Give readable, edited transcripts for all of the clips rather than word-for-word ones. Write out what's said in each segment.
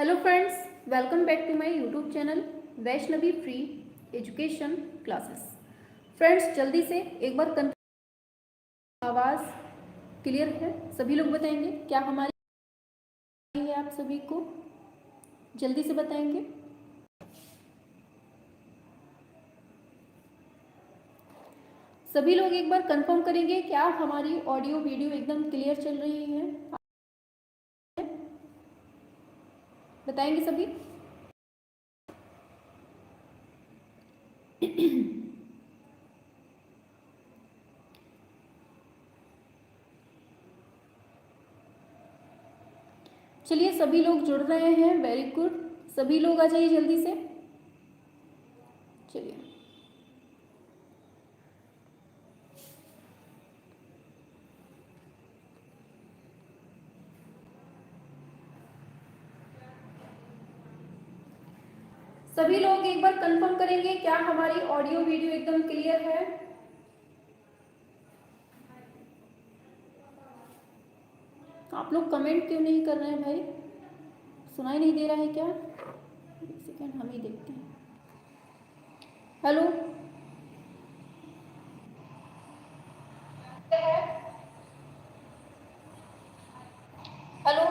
Hello friends, welcome back to my YouTube channel Vaishnavi free education classes. Friends, जल्दी से एक बार आवाज़ क्लियर है? सभी लोग बताएंगे क्या हमारी है? आप सभी को जल्दी से बताएंगे। सभी लोग एक बार कंफर्म करेंगे क्या हमारी ऑडियो वीडियो एकदम क्लियर चल रही है? बताएंगे सभी। चलिए, सभी लोग जुड़ रहे हैं, वेरी गुड। सभी लोग आ जाइए जल्दी से। चलिए, सभी लोग एक बार कंफर्म करेंगे क्या हमारी ऑडियो वीडियो एकदम क्लियर है? आप लोग कमेंट क्यों नहीं कर रहे हैं भाई? सुनाई नहीं दे रहा है क्या? एक सेकेंड, हम ही देखते हैं। Hello, hello.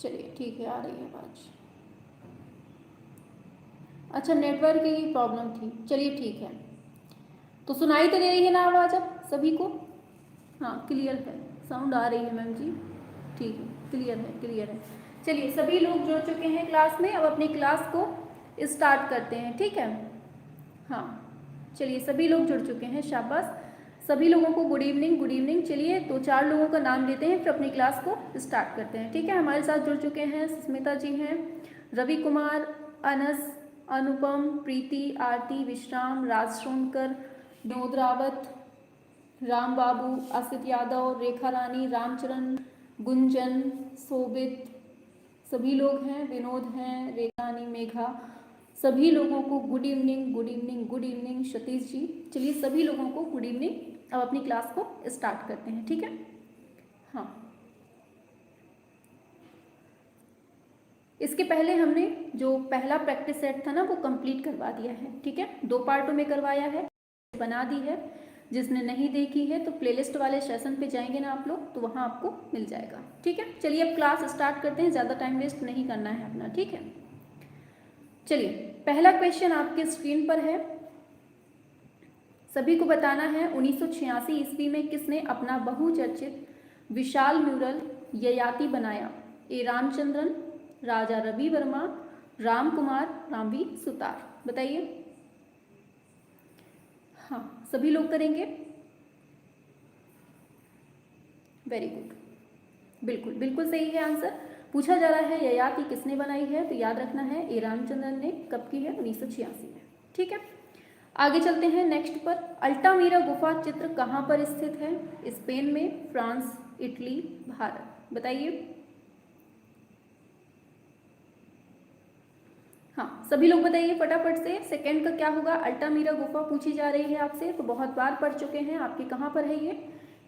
चलिए ठीक है, आ रही है आवाज़। अच्छा, नेटवर्क की प्रॉब्लम थी। चलिए ठीक है, तो सुनाई तो दे रही है ना आवाज़ अब सभी को? हाँ, क्लियर है, साउंड आ रही है मैम जी। ठीक है, क्लियर है, क्लियर है। चलिए, सभी लोग जुड़ चुके हैं क्लास में। अब अपनी क्लास को स्टार्ट करते हैं, ठीक है? हाँ, चलिए, सभी लोग जुड़ चुके हैं, शाबाश। सभी लोगों को गुड इवनिंग, गुड इवनिंग। चलिए, दो चार लोगों का नाम लेते हैं, फिर अपनी क्लास को स्टार्ट करते हैं, ठीक है? हमारे साथ जुड़ चुके हैं सुस्मिता जी हैं, रवि कुमार, अनस, अनुपम, प्रीति, आरती, विश्राम, राज सोनकर, विनोद रावत, राम बाबू, आसित यादव, रेखा रानी, रामचरण, गुंजन, शोभित, सभी लोग हैं, विनोद हैं, रेखा रानी, मेघा, सभी लोगों को good evening, good evening, good evening. Satish ji, चलिए सभी लोगों को गुड इवनिंग। अब अपनी क्लास को स्टार्ट करते हैं, ठीक है? हाँ, इसके पहले हमने जो पहला प्रैक्टिस सेट था ना, वो कंप्लीट करवा दिया है, ठीक है? 2 पार्टों में करवाया है, बना दी है। जिसने नहीं देखी है तो प्लेलिस्ट वाले सेशन पे जाएंगे ना आप लोग, तो वहाँ आपको मिल जाएगा, ठीक है? चलिए, अब क्लास स्टार्ट करते हैं, ज़्यादा टाइम वेस्ट नहीं करना है अपना, ठीक है? चलिए, पहला क्वेश्चन आपके स्क्रीन पर है। सभी को बताना है 1986 ईस्वी में किसने अपना बहुचर्चित विशाल म्यूरल ययाति बनाया? ए रामचंद्रन, राजा रवि वर्मा, राम कुमार, रामवी सुतार। बताइए। हाँ, सभी लोग करेंगे, वेरी गुड, बिल्कुल बिल्कुल सही है आंसर। पूछा जा रहा है ययाति किसने बनाई है, तो याद रखना है ए रामचंद्रन ने। कब की है? 1986 में, ठीक है? आगे चलते हैं नेक्स्ट पर। अल्टामीरा गुफा चित्र कहाँ पर स्थित है? स्पेन में, फ्रांस, इटली, भारत। बताइए। हाँ, सभी लोग बताइए फटाफट से। सेकंड का क्या होगा? अल्टामीरा गुफा पूछी जा रही है आपसे, तो बहुत बार पढ़ चुके हैं आपके। कहाँ पर है ये?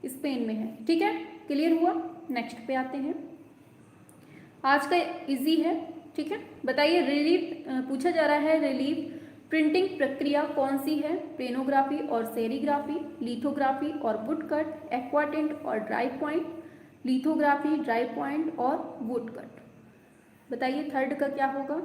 स्पेन में है, ठीक है? क्लियर हुआ? नेक्स्ट पे आते हैं। आज का इजी है, ठीक है? बताइए, रिलीफ पूछा जा रहा है, रिलीफ प्रिंटिंग प्रक्रिया कौन सी है? पेनोग्राफी और सेरीग्राफी, लिथोग्राफी और वुड कट, एक्वाटिंट और dry point, lithography, dry point और वुड कट। बताइए थर्ड का क्या होगा?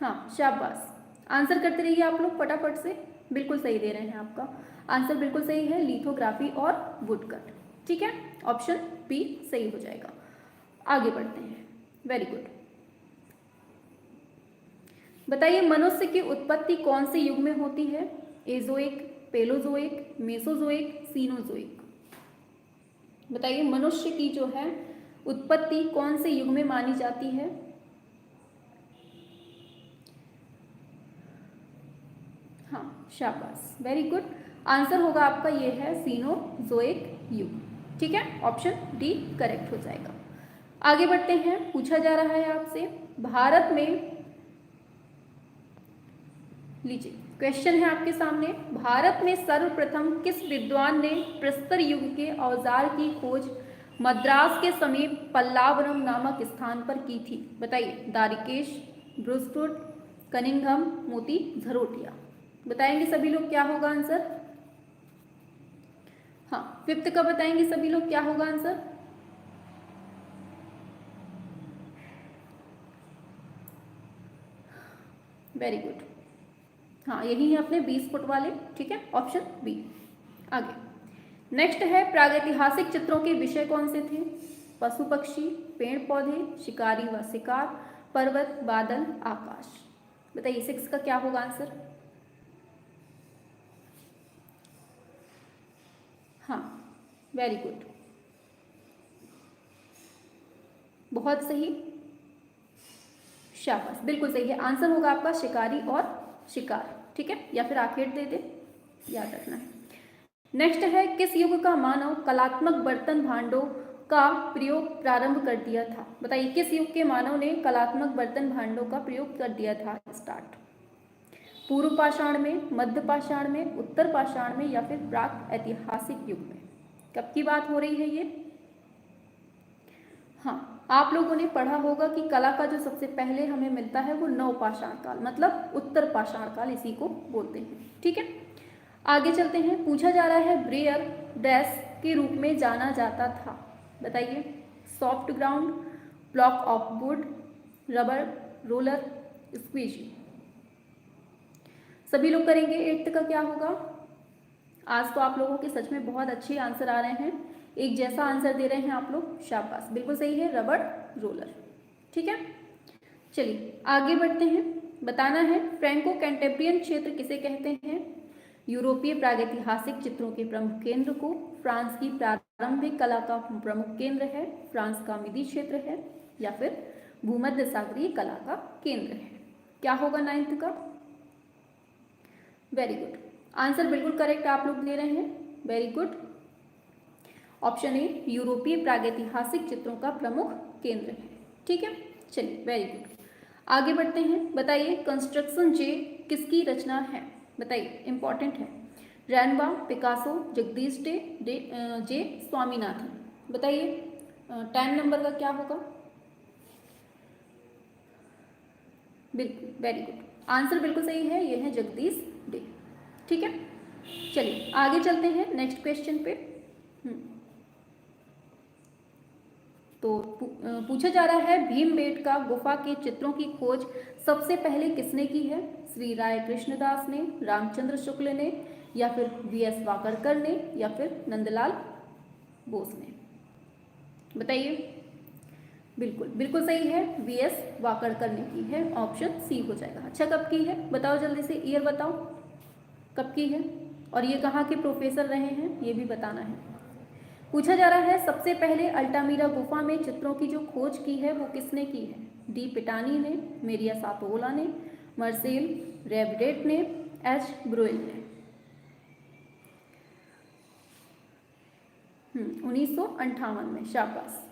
हाँ, शाबाश, आंसर करते रहिए आप लोग फटाफट से। बिल्कुल सही दे रहे हैं, आपका आंसर बिल्कुल सही है, लिथोग्राफी और वुड कट, ठीक है? ऑप्शन बी सही हो जाएगा। आगे बढ़ते हैं, वेरी गुड। बताइए, मनुष्य की उत्पत्ति कौन से युग में होती है? Azoic, Palaeozoic, Mesozoic, Cenozoic. बताइए, मनुष्य की जो है उत्पत्ति कौन से युग में मानी जाती है? हाँ, शाबाश, वेरी गुड। आंसर होगा आपका ये है सीनोजोइक युग, ठीक है? ऑप्शन डी करेक्ट हो जाएगा। आगे बढ़ते हैं। पूछा जा रहा है आपसे, भारत में, लीजिए क्वेश्चन है आपके सामने, भारत में सर्वप्रथम किस विद्वान ने प्रस्तर युग के औजार की खोज मद्रास के समीप पल्लावरम नामक स्थान पर की थी? बताइए। दारिकेश, ब्रुस्टुड, कनिंघम, मोती झरोटिया। बताएंगे सभी लोग क्या होगा आंसर? हाँ, फिफ्थ का बताएंगे सभी लोग क्या होगा आंसर? Very good. हाँ, यही है अपने 20 फुट वाले। ठीक है, ऑप्शन बी। आगे नेक्स्ट है, प्रागैतिहासिक चित्रों के विषय कौन से थे? पशु पक्षी, पेड़ पौधे, शिकारी व शिकार, पर्वत, बादल, आकाश। बताइए 6 का क्या होगा आंसर? हाँ, वेरी गुड, बहुत सही, शाबाश, बिल्कुल सही है। आंसर होगा आपका शिकारी और शिकार। ठीक है, या फिर आखेट दे दे, याद रखना है। नेक्स्ट है, किस युग का मानव कलात्मक बर्तन भांडों का प्रयोग प्रारंभ कर दिया था? बताइए, किस युग के मानव ने कलात्मक बर्तन भांडों का प्रयोग कर दिया था स्टार्ट? पूर्व पाषाण में, मध्य पाषाण में, उत्तर पाषाण में, या फिर प्राक ऐतिहासिक युग में? कब की बात हो रही है ये? हाँ, आप लोगों ने पढ़ा होगा कि कला का जो सबसे पहले हमें मिलता है वो नवपाषाण काल, मतलब उत्तर पाषाण काल इसी को बोलते हैं। ठीक है, आगे चलते हैं। पूछा जा रहा है, ब्रेयर डैश के रूप में जाना जाता था? बताइए। Soft ground, block of would, rubber, roller, squeezy. सभी लोग करेंगे। 8th का क्या होगा? आज तो आप लोगों के सच में बहुत अच्छे आंसर आ रहे हैं, एक जैसा आंसर दे रहे हैं आप लोग, शाबाश, बिल्कुल सही है, रबर रोलर। ठीक है, चलिए आगे बढ़ते हैं। बताना है, फ्रैंको कैंटेब्रियन क्षेत्र किसे कहते हैं? यूरोपीय प्रागैतिहासिक चित्रों के प्रमुख केंद्र को, फ्रांस की प्रारंभिक कला का प्रमुख केंद्र है, फ्रांस का मिदी क्षेत्र है, या फिर भूमध्य सागरीय कला का केंद्र है? क्या होगा 9th का? वेरी गुड, आंसर बिल्कुल करेक्ट आप लोग दे रहे हैं, वेरी गुड। ऑप्शन ए, यूरोपीय प्रागैतिहासिक चित्रों का प्रमुख केंद्र है। ठीक है, चलिए वेरी गुड, आगे बढ़ते हैं। बताइए, कंस्ट्रक्शन जे किसकी रचना है? बताइए, इंपॉर्टेंट है। रैनबा, पिकासो, जगदीश जे स्वामीनाथन। बताइए 10 नंबर का क्या होगा? बिल्कुल, वेरी गुड, आंसर बिल्कुल सही है, ये है जगदीश डे। ठीक है, चलिए आगे चलते हैं नेक्स्ट क्वेश्चन पे। तो पूछा जा रहा है, भीमबेटका गुफा के चित्रों की खोज सबसे पहले किसने की है? श्री राय कृष्णदास ने, रामचंद्र शुक्ल ने, या फिर वीएस वाकड़कर ने, या फिर नंदलाल बोस ने? बताइए। बिल्कुल बिल्कुल सही है, वीएस वाकड़कर ने की है, ऑप्शन सी हो जाएगा। अच्छा, कब की है बताओ जल्दी से, ईयर बताओ कब की है, और ये कहाँ के प्रोफेसर रहे हैं ये भी बताना है। पूछा जा रहा है, सबसे पहले अल्टामीरा गुफा में चित्रों की जो खोज की है वो किसने की है? डी पिटानी ने, मेरिया सातोला ने, मर्सेल रेबडेट ने, एच ब्रुएल ने? 1958 में, शाबाश।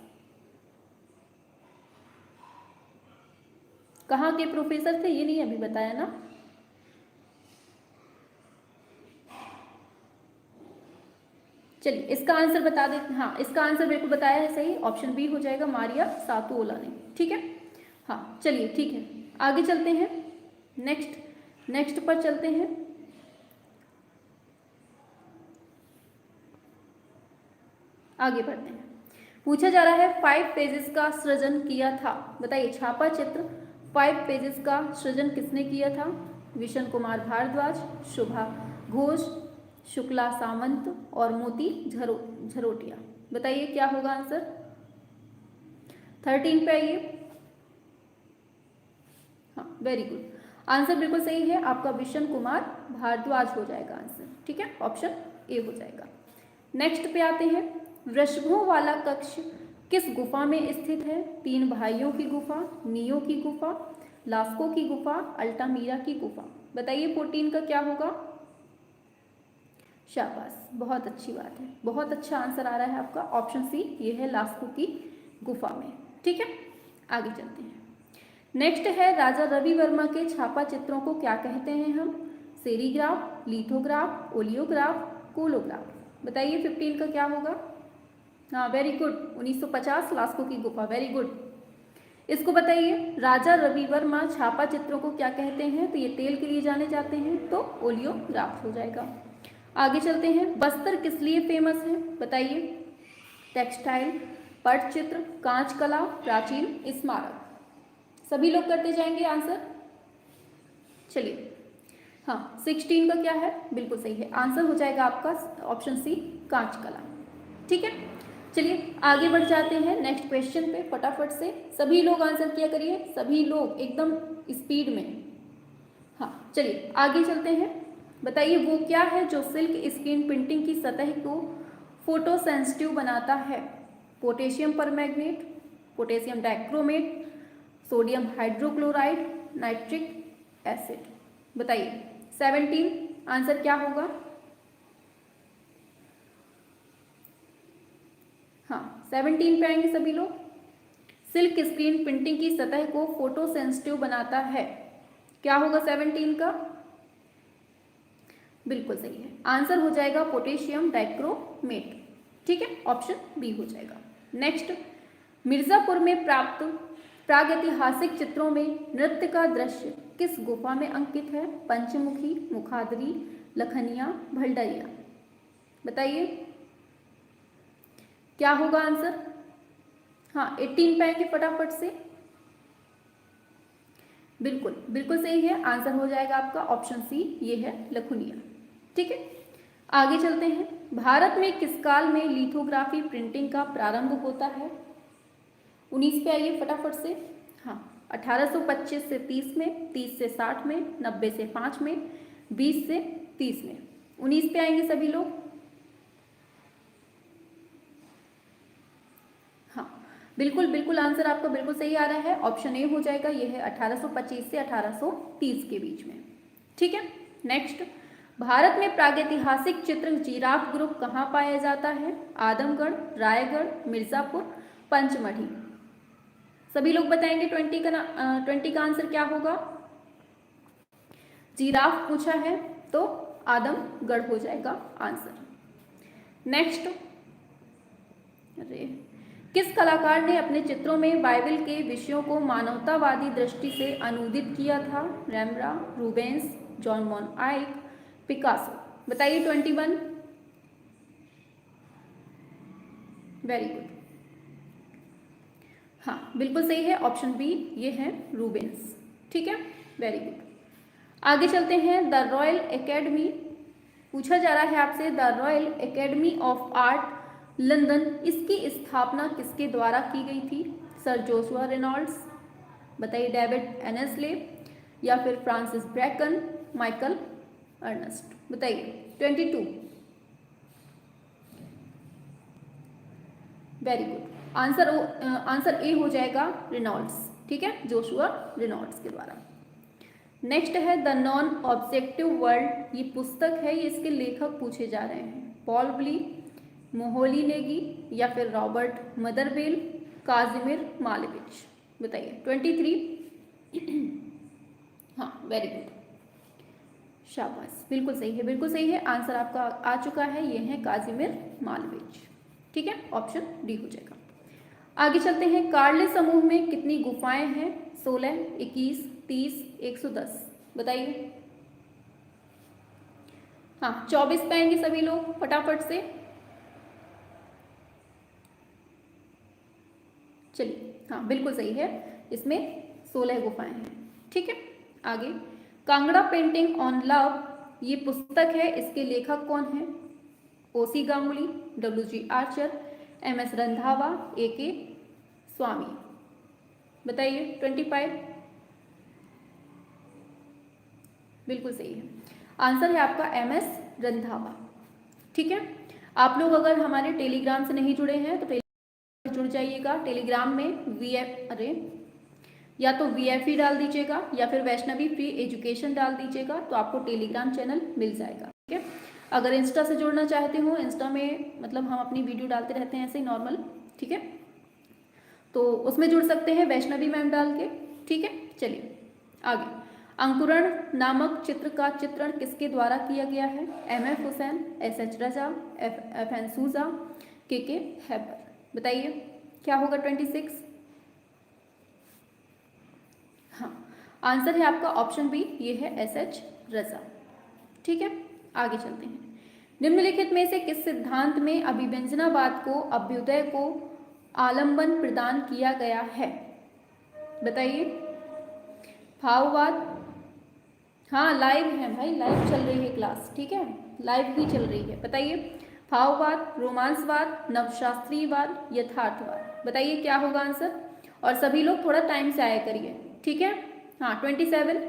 कहाँ के प्रोफेसर थे ये नहीं अभी बताया ना? चलिए इसका आंसर बता देते। हाँ, इसका आंसर मेरे को बताया है सही, ऑप्शन बी हो जाएगा, मारिया सातोला ने। ठीक है, हाँ चलिए ठीक है, आगे चलते हैं। नेक्स्ट पर चलते हैं। आगे बढ़ते हैं। पूछा जा रहा है, 5 पेजेस का सृजन किया था? बताइए, छापा चित्र 5 पेजेस का सृजन किसने किया था? विशन कुमार भारद्वाज, शुभा घोष, शुक्ला सामंत, और मोती झरोटिया। बताइए क्या होगा आंसर? 13 पे आइए। हाँ, वेरी गुड, आंसर बिल्कुल सही है आपका, विशन कुमार भारद्वाज हो जाएगा आंसर। ठीक है, ऑप्शन ए हो जाएगा। नेक्स्ट पे आते हैं, वृषभों वाला कक्ष किस गुफा में स्थित है? 3 भाइयों की गुफा, नियो की गुफा, लास्को की गुफा, अल्टामीरा की गुफा? बताइए 14 का क्या होगा? शाबाश, बहुत अच्छी बात है, बहुत अच्छा आंसर आ रहा है आपका, ऑप्शन सी, ये है लास्को की गुफा में। ठीक है, आगे चलते हैं। नेक्स्ट है, राजा रवि वर्मा के छापा चित्रों को क्या कहते हैं हम? सेरीग्राफ, लिथोग्राफ, ओलियोग्राफ, कोलोग्राफ? बताइए 15 का क्या होगा? हाँ वेरी गुड, 1950 लास्को की गुफा, वेरी गुड। इसको बताइए, राजा रवि वर्मा छापा चित्रों को क्या कहते हैं? तो ये तेल के लिए जाने जाते हैं, तो ओलियोग्राफ हो जाएगा। आगे चलते हैं, बस्तर किस लिए फेमस है? बताइए। टेक्सटाइल, पटचित्र, कांच कला, प्राचीन स्मारक। सभी लोग करते जाएंगे आंसर। चलिए, हाँ 16 का क्या है? बिल्कुल सही है, आंसर हो जाएगा आपका ऑप्शन सी, कांच कला। ठीक है, चलिए आगे बढ़ जाते हैं नेक्स्ट क्वेश्चन पे फटाफट से। सभी लोग आंसर किया करिए, सभी लोग एकदम स्पीड में। हाँ चलिए आगे चलते हैं। बताइए वो क्या है जो सिल्क स्क्रीन प्रिंटिंग की सतह को फोटो सेंसिटिव बनाता है? Potassium permanganate, potassium dichromate, sodium hydrochloride, nitric acid. बताइए 17 आंसर क्या होगा? हाँ 17 पे आएंगे सभी लोग। सिल्क स्क्रीन प्रिंटिंग की सतह को फोटो सेंसिटिव बनाता है, क्या होगा 17 का? बिल्कुल सही है, आंसर हो जाएगा पोटेशियम डाइक्रोमेट। ठीक है, ऑप्शन बी हो जाएगा। नेक्स्ट, मिर्जापुर में प्राप्त प्रागैतिहासिक चित्रों में नृत्य का दृश्य किस गुफा में अंकित है? पंचमुखी, मुखादरी, लखनिया, भलडरिया। बताइए क्या होगा आंसर? हाँ 18 पे आएंगे फटाफट से। बिल्कुल बिल्कुल सही है, आंसर हो जाएगा आपका ऑप्शन सी, ये है लखुनिया। ठीक है, आगे चलते हैं। भारत में किस काल में लिथोग्राफी प्रिंटिंग का प्रारंभ होता है? 19 पे आइए फटाफट से। हाँ 1825 से 30 में, 30 से 60 में, 90 से 5 में, 20 से 30 में। 19 पे आएंगे सभी लोग। हाँ बिल्कुल बिल्कुल, आंसर आपका बिल्कुल सही आ रहा है, ऑप्शन ए हो जाएगा, ये है 1825 से 1830 के बीच में। ठीक है, नेक्स्ट, भारत में प्रागैतिहासिक चित्र जिराफ ग्रुप कहाँ पाया जाता है? आदमगढ़, रायगढ़, मिर्जापुर, पंचमढ़ी। सभी लोग बताएंगे 20 का आंसर क्या होगा? जिराफ पूछा है तो आदमगढ़ हो जाएगा आंसर। नेक्स्ट, अरे किस कलाकार ने अपने चित्रों में बाइबल के विषयों को मानवतावादी दृष्टि से अनुदित किया था? रैम्ब्रा, रूबेंस, जॉन वॉन आइक, पिकासो। बताइए 21। वेरी गुड, हाँ बिल्कुल सही है, ऑप्शन बी, ये है रूबेंस। ठीक है, वेरी गुड। आगे चलते हैं, द रॉयल एकेडमी, पूछा जा रहा है आपसे, the royal academy of art London, इसकी स्थापना किसके द्वारा की गई थी? सर जोशुआ रेनॉल्ड्स, बताइए डेविड एनेस्ले, या फिर फ्रांसिस ब्रैकन, माइकल अर्नस्ट। बताइए 22। वेरी गुड, आंसर ए हो जाएगा रेनॉल्ड्स। ठीक है, जोशुआ रेनॉल्ड्स के द्वारा। नेक्स्ट है द नॉन ऑब्जेक्टिव वर्ल्ड, ये पुस्तक है, ये इसके लेखक पूछे जा रहे हैं। पॉल ब्ली, मोहोली नेगी, या फिर रॉबर्ट मदरवेल, काजिमिर मालेविच। बताइए 23। हाँ वेरी गुड, शाबाश, बिल्कुल सही है, बिल्कुल सही है, आंसर आपका आ चुका है, ये है काजिमिर मालेविच। ठीक है, ऑप्शन डी हो जाएगा। आगे चलते हैं, कार्ले समूह में कितनी गुफाएं हैं? 16, 21, 30, 110। बताइए। हाँ 24 पे आएंगे सभी लोग फटाफट से। चलिए, हाँ बिल्कुल सही है, इसमें 16 गुफाएं हैं। ठीक है, आगे, कांगड़ा पेंटिंग ऑन लव, ये पुस्तक है, इसके लेखक कौन है? O C Ganguly, W G. Archer, M S. Randhawa, A K. Swami. बताइए 25। बिल्कुल सही है, आंसर है आपका एम.एस. रंधावा। ठीक है, आप लोग अगर हमारे टेलीग्राम से नहीं जुड़े हैं तो जुड़ जाइएगा। टेलीग्राम में या तो VFE डाल दीजिएगा या फिर वैष्णवी फ्री एजुकेशन डाल दीजिएगा, तो आपको टेलीग्राम चैनल मिल जाएगा। ठीक है, अगर इंस्टा से जुड़ना चाहते हो, इंस्टा में मतलब हम अपनी वीडियो डालते रहते हैं ऐसे ही नॉर्मल, ठीक है, तो उसमें जुड़ सकते हैं वैष्णवी मैम डाल के। ठीक है, चलिए आगे, अंकुरण नामक चित्र का चित्रण किसके द्वारा किया गया है? M.F. हुसैन, S.H. रजा, F.N. सूजा, के हैबर। बताइए क्या होगा 26? हाँ, आंसर है आपका ऑप्शन बी, ये है SH रजा। ठीक है, आगे चलते हैं। निम्नलिखित में से किस सिद्धांत में अभिव्यंजनावाद को अभ्युदय को आलंबन प्रदान किया गया है? बताइए। भाववाद, हाँ लाइव है भाई, लाइव चल रही है क्लास, ठीक है, लाइव ही चल रही है। बताइए, भाववाद, रोमांसवाद, नवशास्त्रीयवाद, यथार्थवाद। बताइए क्या होगा आंसर, और सभी लोग थोड़ा टाइम से आया करिए, ठीक है। हाँ 27,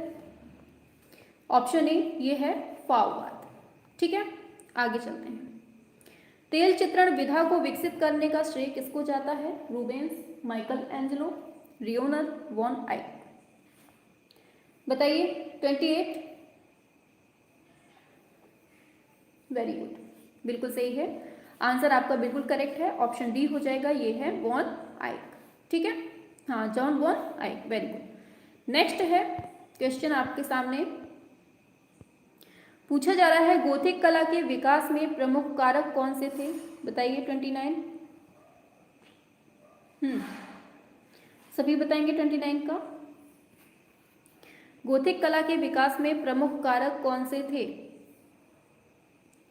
ऑप्शन ए ये है भाववाद। ठीक है, आगे चलते हैं। तेल चित्रण विधा को विकसित करने का श्रेय किसको जाता है? रूबेंस, माइकल एंजेलो, रियोनर वॉन आइक। बताइए 28, वेरी गुड, बिल्कुल सही है, आंसर आपका बिल्कुल करेक्ट है, ऑप्शन डी हो जाएगा, ये है वॉन आइक। ठीक है, हाँ जॉन वॉन आइक, वेरी गुड। नेक्स्ट है क्वेश्चन आपके सामने, पूछा जा रहा है गोथिक कला के विकास में प्रमुख कारक कौन से थे? बताइए 29। सभी बताएंगे 29 का। गोथिक कला के विकास में प्रमुख कारक कौन से थे?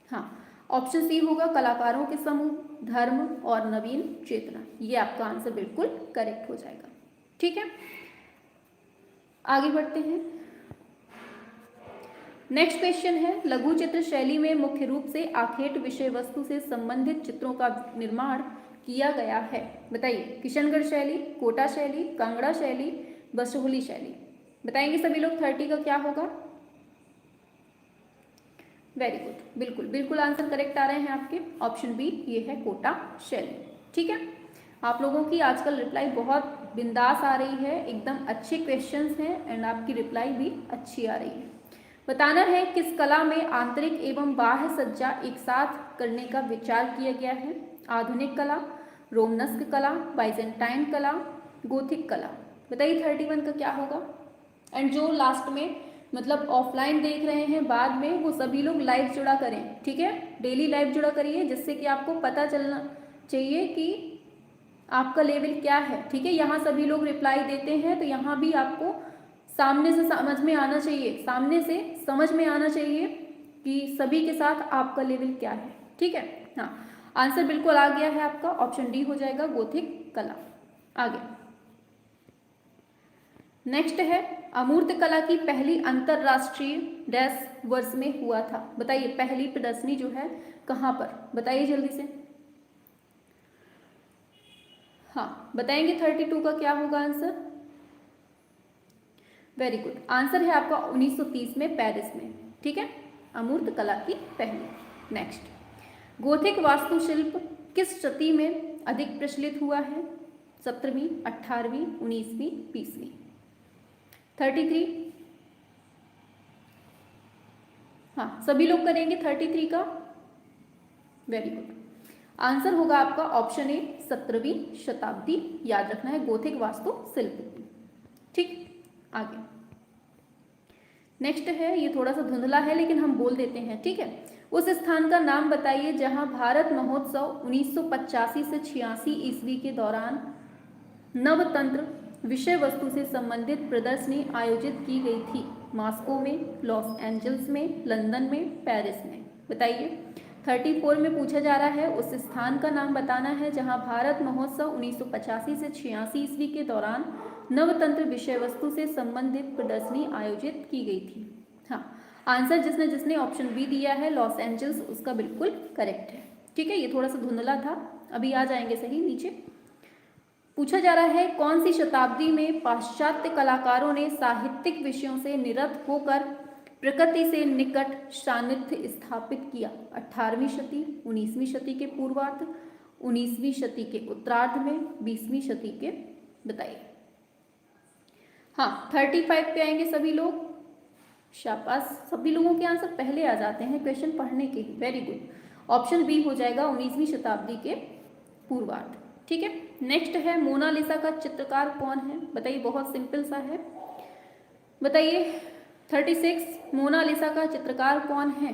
हाँ, ऑप्शन सी होगा कलाकारों के समूह, धर्म और नवीन चेतना। ये आपका आंसर बिल्कुल करेक्ट हो जाएगा। ठीक है, आगे बढ़ते हैं। नेक्स्ट क्वेश्चन है, लघु चित्र शैली में मुख्य रूप से आखेट विषय वस्तु से संबंधित चित्रों का निर्माण किया गया है। बताइए, किशनगढ़ शैली, कोटा शैली, कांगड़ा शैली, बसोहली शैली। बताएंगे सभी लोग 30 का क्या होगा? वेरी गुड, बिल्कुल बिल्कुल आंसर करेक्ट आ रहे हैं आपके, ऑप्शन बी ये है कोटा शैली। ठीक है, आप लोगों की आजकल रिप्लाई बहुत बिंदास आ रही है, एकदम अच्छे क्वेश्चंस हैं एंड आपकी रिप्लाई भी अच्छी आ रही है। बताना है किस कला में आंतरिक एवं बाह्य सज्जा एक साथ करने का विचार किया गया है? आधुनिक कला, रोमनस्क कला, बाइजेंटाइन कला, गोथिक कला। बताइए 31 का क्या होगा? एंड जो लास्ट में मतलब ऑफलाइन देख रहे हैं बाद में, वो सभी लोग लाइव जुड़ा करें, ठीक है, डेली लाइव जुड़ा करिए, जिससे कि आपको पता चलना चाहिए कि आपका लेवल क्या है। ठीक है, यहाँ सभी लोग रिप्लाई देते हैं तो यहाँ भी आपको सामने से समझ में आना चाहिए, सामने से समझ में आना चाहिए कि सभी के साथ आपका लेवल क्या है। ठीक है, हाँ आंसर बिल्कुल आ गया है आपका, ऑप्शन डी हो जाएगा गोथिक कला। आगे नेक्स्ट है, अमूर्त कला की पहली अंतरराष्ट्रीय डैश वर्ष में हुआ था? बताइए पहली प्रदर्शनी जो है कहाँ पर? बताइए जल्दी से। हाँ बताएंगे 32 का क्या होगा आंसर? वेरी गुड, आंसर है आपका 1930 में पेरिस में। ठीक है, अमूर्त कला की पहली। नेक्स्ट, गोथिक वास्तुशिल्प किस शती में अधिक प्रचलित हुआ है? 17वीं, 18वीं, 19वीं, 20वीं। 33, हाँ सभी लोग करेंगे 33 का, वेरी गुड, आंसर होगा आपका ऑप्शन ए 17वीं शताब्दी, याद रखना है गोथिक वास्तुशिल्प। ठीक, आगे नेक्स्ट है, ये थोड़ा सा धुंधला है लेकिन हम बोल देते हैं। ठीक है, उस स्थान का नाम बताइए जहां भारत महोत्सव 1985 से 86 ईस्वी के दौरान नवतंत्र विषय वस्तु से संबंधित प्रदर्शनी आयोजित की गई थी। मॉस्को में, लॉस एंजल्स में, लंदन में, पेरिस में। बताइए 34 में पूछा जा रहा है, उस स्थान का नाम बताना है जहां भारत महोत्सव 1985 से 86 ईस्वी के दौरान नवतंत्र विषय वस्तु से संबंधित प्रदर्शनी आयोजित की गई थी। हाँ, आंसर जिसने जिसने ऑप्शन बी दिया है लॉस एंजल्स, उसका बिल्कुल करेक्ट है। ठीक है, ये थोड़ा सा धुंधला था, अभी आ जाएंगे सही। नीचे पूछा जा रहा है, कौन सी शताब्दी में पाश्चात्य कलाकारों ने साहित्यिक विषयों से निरत होकर प्रकृति से निकट सान्निध्य स्थापित किया? 18वीं शती, 19वीं शती के पूर्वार्ध, 19वीं शती के उत्तरार्ध में, 20वीं शती के। बताइए। हाँ 35 पे आएंगे सभी लोग, शाबाश, सभी लोगों के आंसर पहले आ जाते हैं क्वेश्चन पढ़ने के ही, वेरी गुड, ऑप्शन बी हो जाएगा 19वीं शताब्दी के पूर्वार्ध। ठीक है, नेक्स्ट है, मोनालिसा का चित्रकार कौन है? बताइए, बहुत सिंपल सा है, बताइए 36, मोनालिसा का चित्रकार कौन है?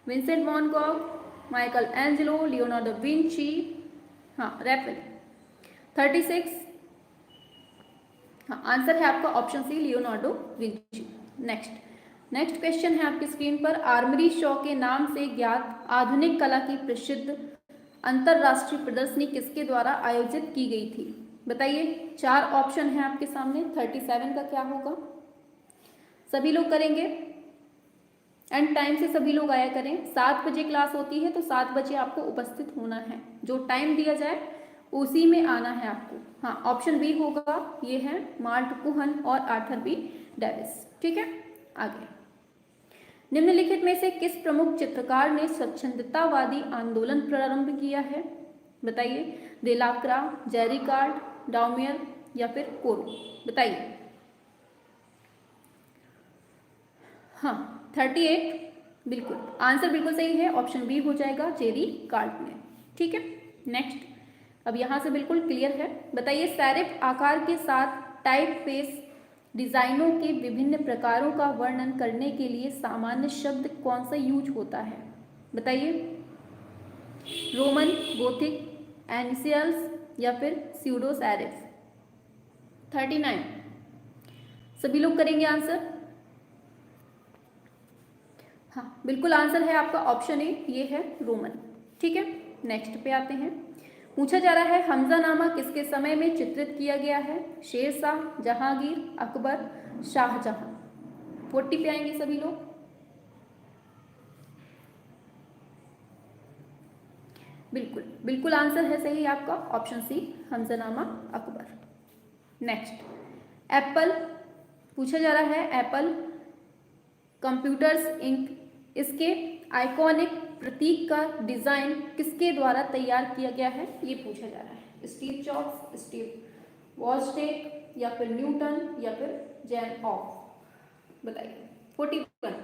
Vincent van Gogh, Michelangelo, Leonardo Vinci, हाँ रैफेल। 36, हाँ आंसर है आपका option C Leonardo Vinci. Next question है आपकी स्क्रीन पर, आर्मरी शो के नाम से ज्ञात आधुनिक कला की प्रसिद्ध अंतरराष्ट्रीय प्रदर्शनी किसके द्वारा आयोजित की गई थी? बताइए, 4 ऑप्शन है आपके सामने। 37 का क्या होगा? सभी लोग करेंगे, एंड टाइम से सभी लोग आया करें। 7 बजे क्लास होती है तो 7 बजे आपको उपस्थित होना है, जो टाइम दिया जाए उसी में आना है आपको। हाँ, ऑप्शन बी होगा, ये है मार्ट कुहन और आर्थर बी डेविस। ठीक है, आगे, निम्नलिखित में से किस प्रमुख चित्रकार ने स्वच्छंदतावादी आंदोलन प्रारंभ किया है? बताइए, देलाक्रा, जेरिकार्ड, डाउमियर या फिर कोरो? बताइए। हाँ, 38 बिल्कुल आंसर बिल्कुल सही है, ऑप्शन बी हो जाएगा, जेरी कार्ड ने। ठीक है, नेक्स्ट, अब यहाँ से बिल्कुल क्लियर है। बताइए, सैरिफ आकार के साथ टाइप फेस डिजाइनों के विभिन्न प्रकारों का वर्णन करने के लिए सामान्य शब्द कौन सा यूज होता है? बताइए, रोमन, गोथिक, एनिशियल्स या फिर स्यूडो सैरिफ? 39 सभी लोग करेंगे आंसर? हाँ, बिल्कुल आंसर है आपका ऑप्शन ए, ये है रोमन। ठीक है, नेक्स्ट पे आते हैं। पूछा जा रहा है, हमजानामा किसके समय में चित्रित किया गया है? शेरशाह, जहांगीर, अकबर, शाहजहां? 40 पे आएंगे सभी लोग। बिल्कुल आंसर है सही आपका option C, Hamzanama Akbar. Next, Apple पूछा जा रहा है, एप्पल कंप्यूटर्स इंक, इसके आइकॉनिक प्रतीक का डिजाइन किसके द्वारा तैयार किया गया है? ये पूछा जा रहा है। स्टीव जॉब्स, स्टीव वॉजटेक या फिर न्यूटन या फिर जैन ऑफ? बताइए। 41,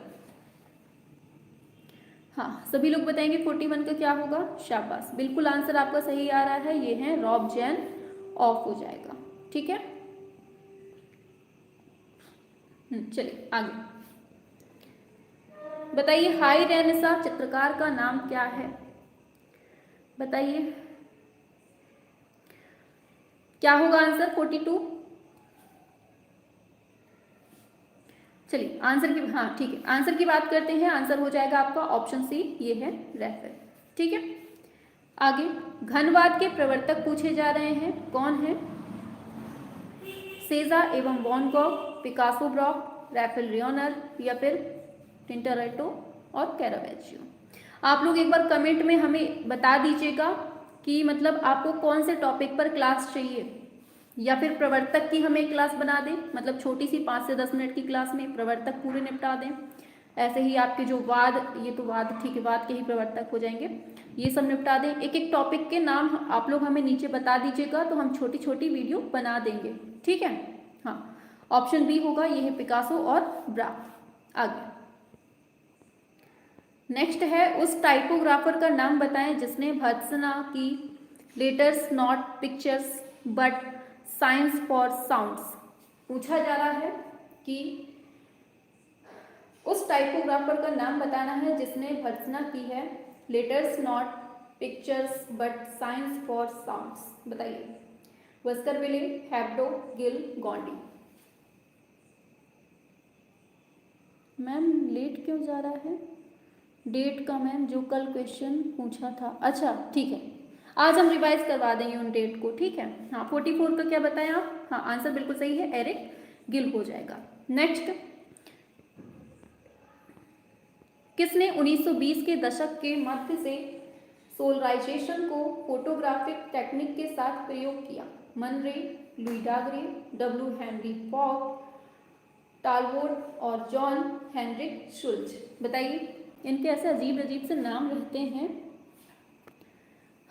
हाँ सभी लोग बताएंगे 41 का क्या होगा? शाबाश, बिल्कुल आंसर आपका सही आ रहा है, ये है रॉब जैन ऑफ हो जाएगा। ठीक है, चलिए आगे बताइए, हाई रेनेसां चित्रकार का नाम क्या है? बताइए क्या होगा आंसर? 42। चलिए आंसर की, हाँ ठीक है, आंसर की बात करते हैं। आंसर हो जाएगा आपका ऑप्शन सी, ये है रैफेल। ठीक है, आगे, घनवाद के प्रवर्तक पूछे जा रहे हैं, कौन है? सेजा एवं Van Gogh, Picasso Braque, Raphael Renoir या फिर टिंटरेटो और कैरावेचियो? आप लोग एक बार कमेंट में हमें बता दीजिएगा कि मतलब आपको कौन से टॉपिक पर क्लास चाहिए, या फिर प्रवर्तक की हमें क्लास बना दें, मतलब छोटी सी 5 से 10 मिनट की क्लास में प्रवर्तक पूरे निपटा दें। ऐसे ही आपके जो वाद, ये तो वाद ठीक है, वाद के ही प्रवर्तक हो जाएंगे, ये सब निपटा दें। एक एक टॉपिक के नाम आप लोग हमें नीचे बता दीजिएगा, तो हम छोटी छोटी वीडियो बना देंगे। ठीक है, हाँ ऑप्शन बी होगा, ये है पिकासो और ब्रा। आगे, नेक्स्ट है, उस टाइपोग्राफर का नाम बताएं जिसने भर्त्सना की letters not pictures but science for sounds? पूछा जा रहा है कि उस टाइपोग्राफर का नाम बताना है जिसने भर्त्सना की है letters not pictures but science for sounds. बताइए, वस्करविले, हेब्डो, गिल, गॉन्डी? मैम लेट क्यों जा रहा है डेट का? मैम जो कल क्वेश्चन पूछा था, अच्छा ठीक है, आज हम रिवाइज करवा देंगे उन डेट को। ठीक है, हाँ 44 का क्या बताएं आप? हाँ आंसर बिल्कुल सही है, एरिक गिल हो जाएगा। नेक्स्ट, किसने 1920 के दशक के मध्य से सोलराइजेशन को फोटोग्राफिक टेक्निक के साथ प्रयोग किया? मन रे, Louis Dangre, W Henry Fock, टालवोट और जॉन हेनरिक शुल्ज? बताइए, इनके ऐसे अजीब अजीब से नाम रहते हैं।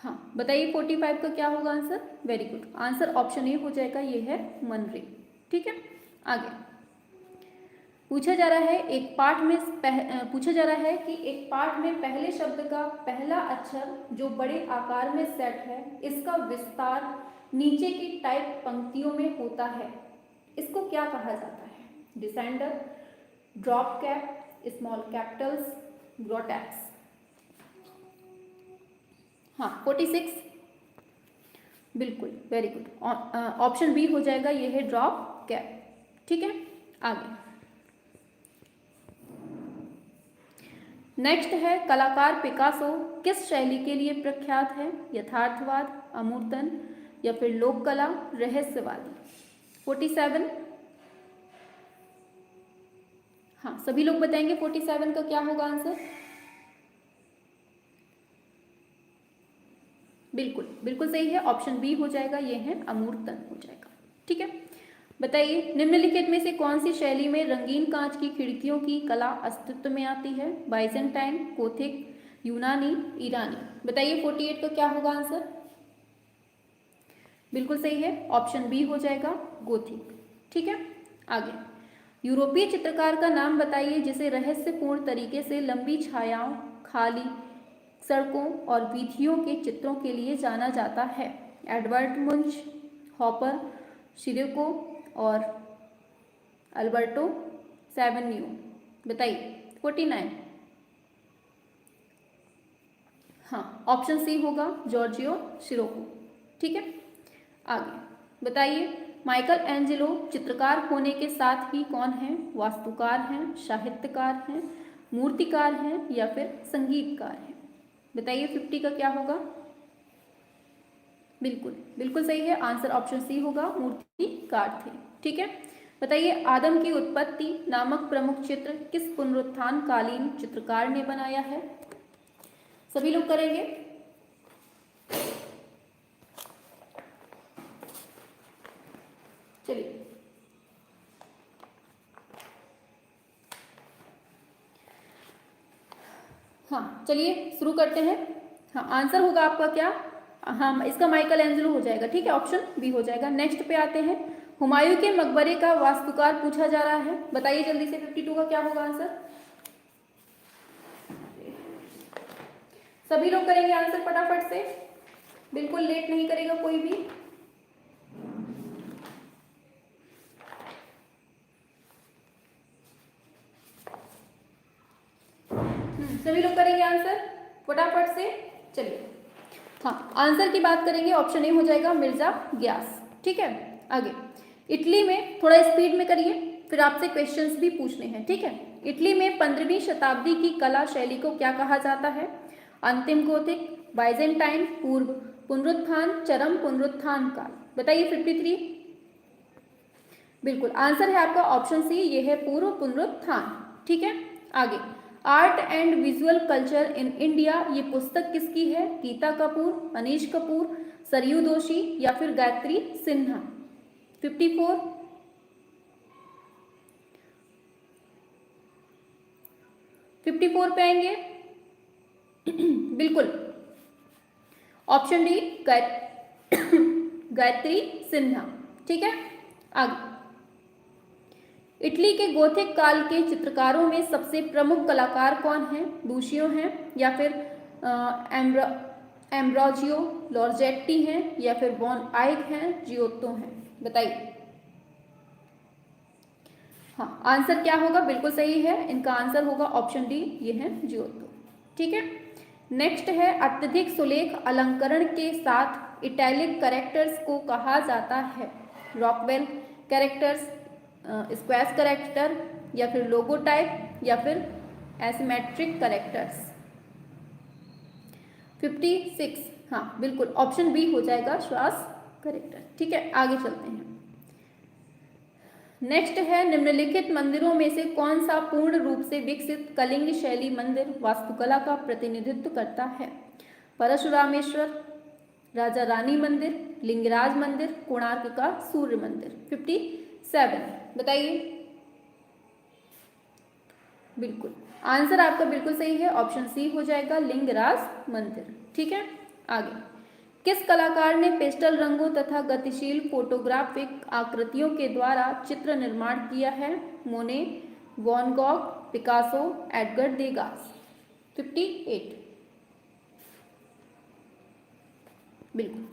हाँ बताइए, 45 का क्या होगा answer? Very good, answer option A हो जाएगा, ये है मन रे। ठीक है, आगे पूछा जा रहा है, एक पाठ में पूछा जा रहा है कि एक पाठ में पहले शब्द का पहला अक्षर जो बड़े आकार में सेट है, इसका विस्तार नीचे की टाइप पंक्तियों में होता है, इसको क्या कहा जाता है? Descender, drop cap, small capitals, grotesque? हाँ 46, बिल्कुल, वेरी गुड। ऑप्शन बी हो जाएगा, ये है ड्रॉप कैप। ठीक है, आगे नेक्स्ट है कलाकार पिकासो किस शैली के लिए प्रख्यात है? यथार्थवाद, अमूर्तन या फिर लोक कला, रहस्यवादी। 47, हाँ सभी लोग बताएंगे 47 का क्या होगा आंसर। बिल्कुल बिल्कुल सही है, ऑप्शन बी हो जाएगा, ये है अमूर्तन हो जाएगा। ठीक है, बताइए निम्नलिखित में से कौन सी शैली में रंगीन कांच की खिड़कियों की कला अस्तित्व में आती है? बाइजेंटाइन, गोथिक, यूनानी, ईरानी। बताइए 48 का क्या होगा आंसर। बिल्कुल सही है, ऑप्शन बी हो जाएगा, गोथिक। ठीक है, आगे यूरोपीय चित्रकार का नाम बताइए जिसे रहस्यपूर्ण तरीके से लंबी छायाओं, खाली सड़कों और वीथियों के चित्रों के लिए जाना जाता है। एडवर्ड मुंच, हॉपर, शिरेको और अल्बर्टो सैवन्यू। बताइए 49, हाँ ऑप्शन सी होगा, जॉर्जियो शिरोको। ठीक है, आगे बताइए माइकल एंजेलो चित्रकार होने के साथ ही कौन है? वास्तुकार हैं, साहित्यकार हैं, मूर्तिकार हैं या फिर संगीतकार हैं। बताइए 50 का क्या होगा। बिल्कुल बिल्कुल सही है, आंसर ऑप्शन सी होगा, मूर्तिकार थे। ठीक है, बताइए आदम की उत्पत्ति नामक प्रमुख चित्र किस पुनरुत्थान कालीन चित्रकार ने बनाया है? सभी लोग करेंगे। चलिए हाँ चलिए शुरू करते हैं। हाँ आंसर होगा आपका क्या, हाँ इसका माइकल एंजेलो हो जाएगा। ठीक है, ऑप्शन बी हो जाएगा। नेक्स्ट पे आते हैं, हुमायूं के मकबरे का वास्तुकार पूछा जा रहा है, बताइए जल्दी से 52 का क्या होगा आंसर। सभी लोग करेंगे आंसर फटाफट से, बिल्कुल लेट नहीं करेगा कोई भी। सभी लोग करेंगे आंसर फटाफट से। चलिए हाँ आंसर की बात करेंगे, ऑप्शन ए हो जाएगा, मिर्जा ग्यास। ठीक है, आगे इटली में, थोड़ा स्पीड में करिए फिर आपसे क्वेश्चंस भी पूछने हैं। ठीक है, इटली में 15वीं शताब्दी की कला शैली को क्या कहा जाता है? अंतिम गोथिक, बाइजेंटाइन, पूर्व पुनरुत्थान, चरम पुनरुत्थान काल। बताइए 53, बिल्कुल आंसर है आपका ऑप्शन सी, ये है पूर्व पुनरुत्थान। ठीक है, आगे art and visual culture in India, ये पुस्तक किसकी है? गीता कपूर, अनीश कपूर, सरयू दोषी या फिर गायत्री सिन्हा। 54, 54 पे आएंगे। बिल्कुल ऑप्शन डी, गायत्री सिन्हा। ठीक है, आगे इटली के गोथिक काल के चित्रकारों में सबसे प्रमुख कलाकार कौन हैं? लूशियो हैं या फिर एम्ब्रोजियो लॉर्जेट्टी हैं या फिर वॉन आइक हैं, जियोत्तो हैं। बताइए हाँ आंसर क्या होगा। बिल्कुल सही है, इनका आंसर होगा ऑप्शन डी, ये है जियोत्तो। ठीक है, नेक्स्ट है अत्यधिक सुलेख अलंकरण के साथ इटैलिक कैरेक्टर्स को कहा जाता है? रॉकवेल कैरेक्टर्स, स्क्वैश कैरेक्टर या फिर लोगोटाइप या फिर एसिमेट्रिक कैरेक्टर्स। 56, हाँ बिल्कुल ऑप्शन बी हो जाएगा, श्वास कैरेक्टर। ठीक है, आगे चलते हैं। नेक्स्ट है निम्नलिखित मंदिरों में से कौन सा पूर्ण रूप से विकसित कलिंग शैली मंदिर वास्तुकला का प्रतिनिधित्व करता है? परशुरामेश्वर, राजा रानी मंदिर, लिंगराज मंदिर, कोणार्क का सूर्य मंदिर। 57, बताइए। बिल्कुल आंसर आपका बिल्कुल सही है, ऑप्शन सी हो जाएगा, लिंगराज मंदिर। ठीक है, आगे किस कलाकार ने पेस्टल रंगों तथा गतिशील फोटोग्राफिक आकृतियों के द्वारा चित्र निर्माण किया है? मोने, वॉन गॉग, पिकासो, एडगर देगास। 58, बिल्कुल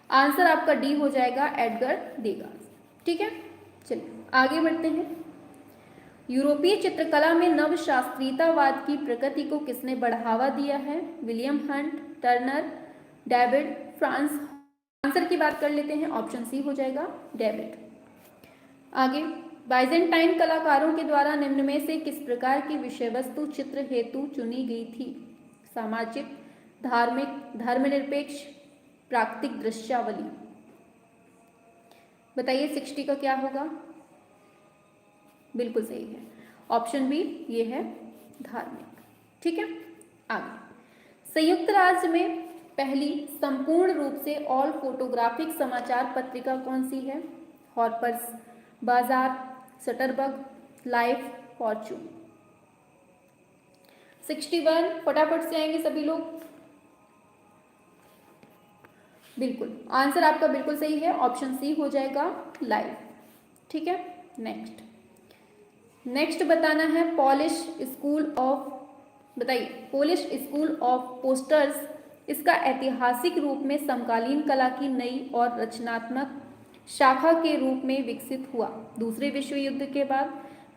आंसर आपका डी हो जाएगा, एडगर देगास। ठीक है, चलिए आगे बढ़ते हैं। यूरोपीय चित्रकला में नवशास्त्रीयतावाद की प्रकृति को किसने बढ़ावा दिया है? William Hunt, Turner, David France. Answer की बात कर लेते हैं, ऑप्शन सी हो जाएगा डेविड। आगे, बाइजेंटाइन कलाकारों के द्वारा निम्न में से किस प्रकार की विषय वस्तु चित्र हेतु चुनी गई थी? सामाजिक, धार्मिक, धर्मनिरपेक्ष, प्राकृतिक दृश्यावली। बताइए 60 का क्या होगा? बिल्कुल सही है, ऑप्शन बी ये है धार्मिक। ठीक है, आगे, संयुक्त राज्य में पहली संपूर्ण रूप से ऑल फोटोग्राफिक समाचार पत्रिका कौन सी है? हॉर्पर्स, बाजार, शटरबग, लाइफ, फॉर्च्यून। 61 फटाफट से आएंगे सभी लोग। बिल्कुल, आंसर आपका बिल्कुल सही है, ऑप्शन सी हो जाएगा लाइफ। ठीक है, नेक्स्ट बताना है पॉलिश स्कूल ऑफ, बताइए पॉलिश स्कूल ऑफ पोस्टर्स इसका ऐतिहासिक रूप में समकालीन कला की नई और रचनात्मक शाखा के रूप में विकसित हुआ। दूसरे विश्व युद्ध के बाद,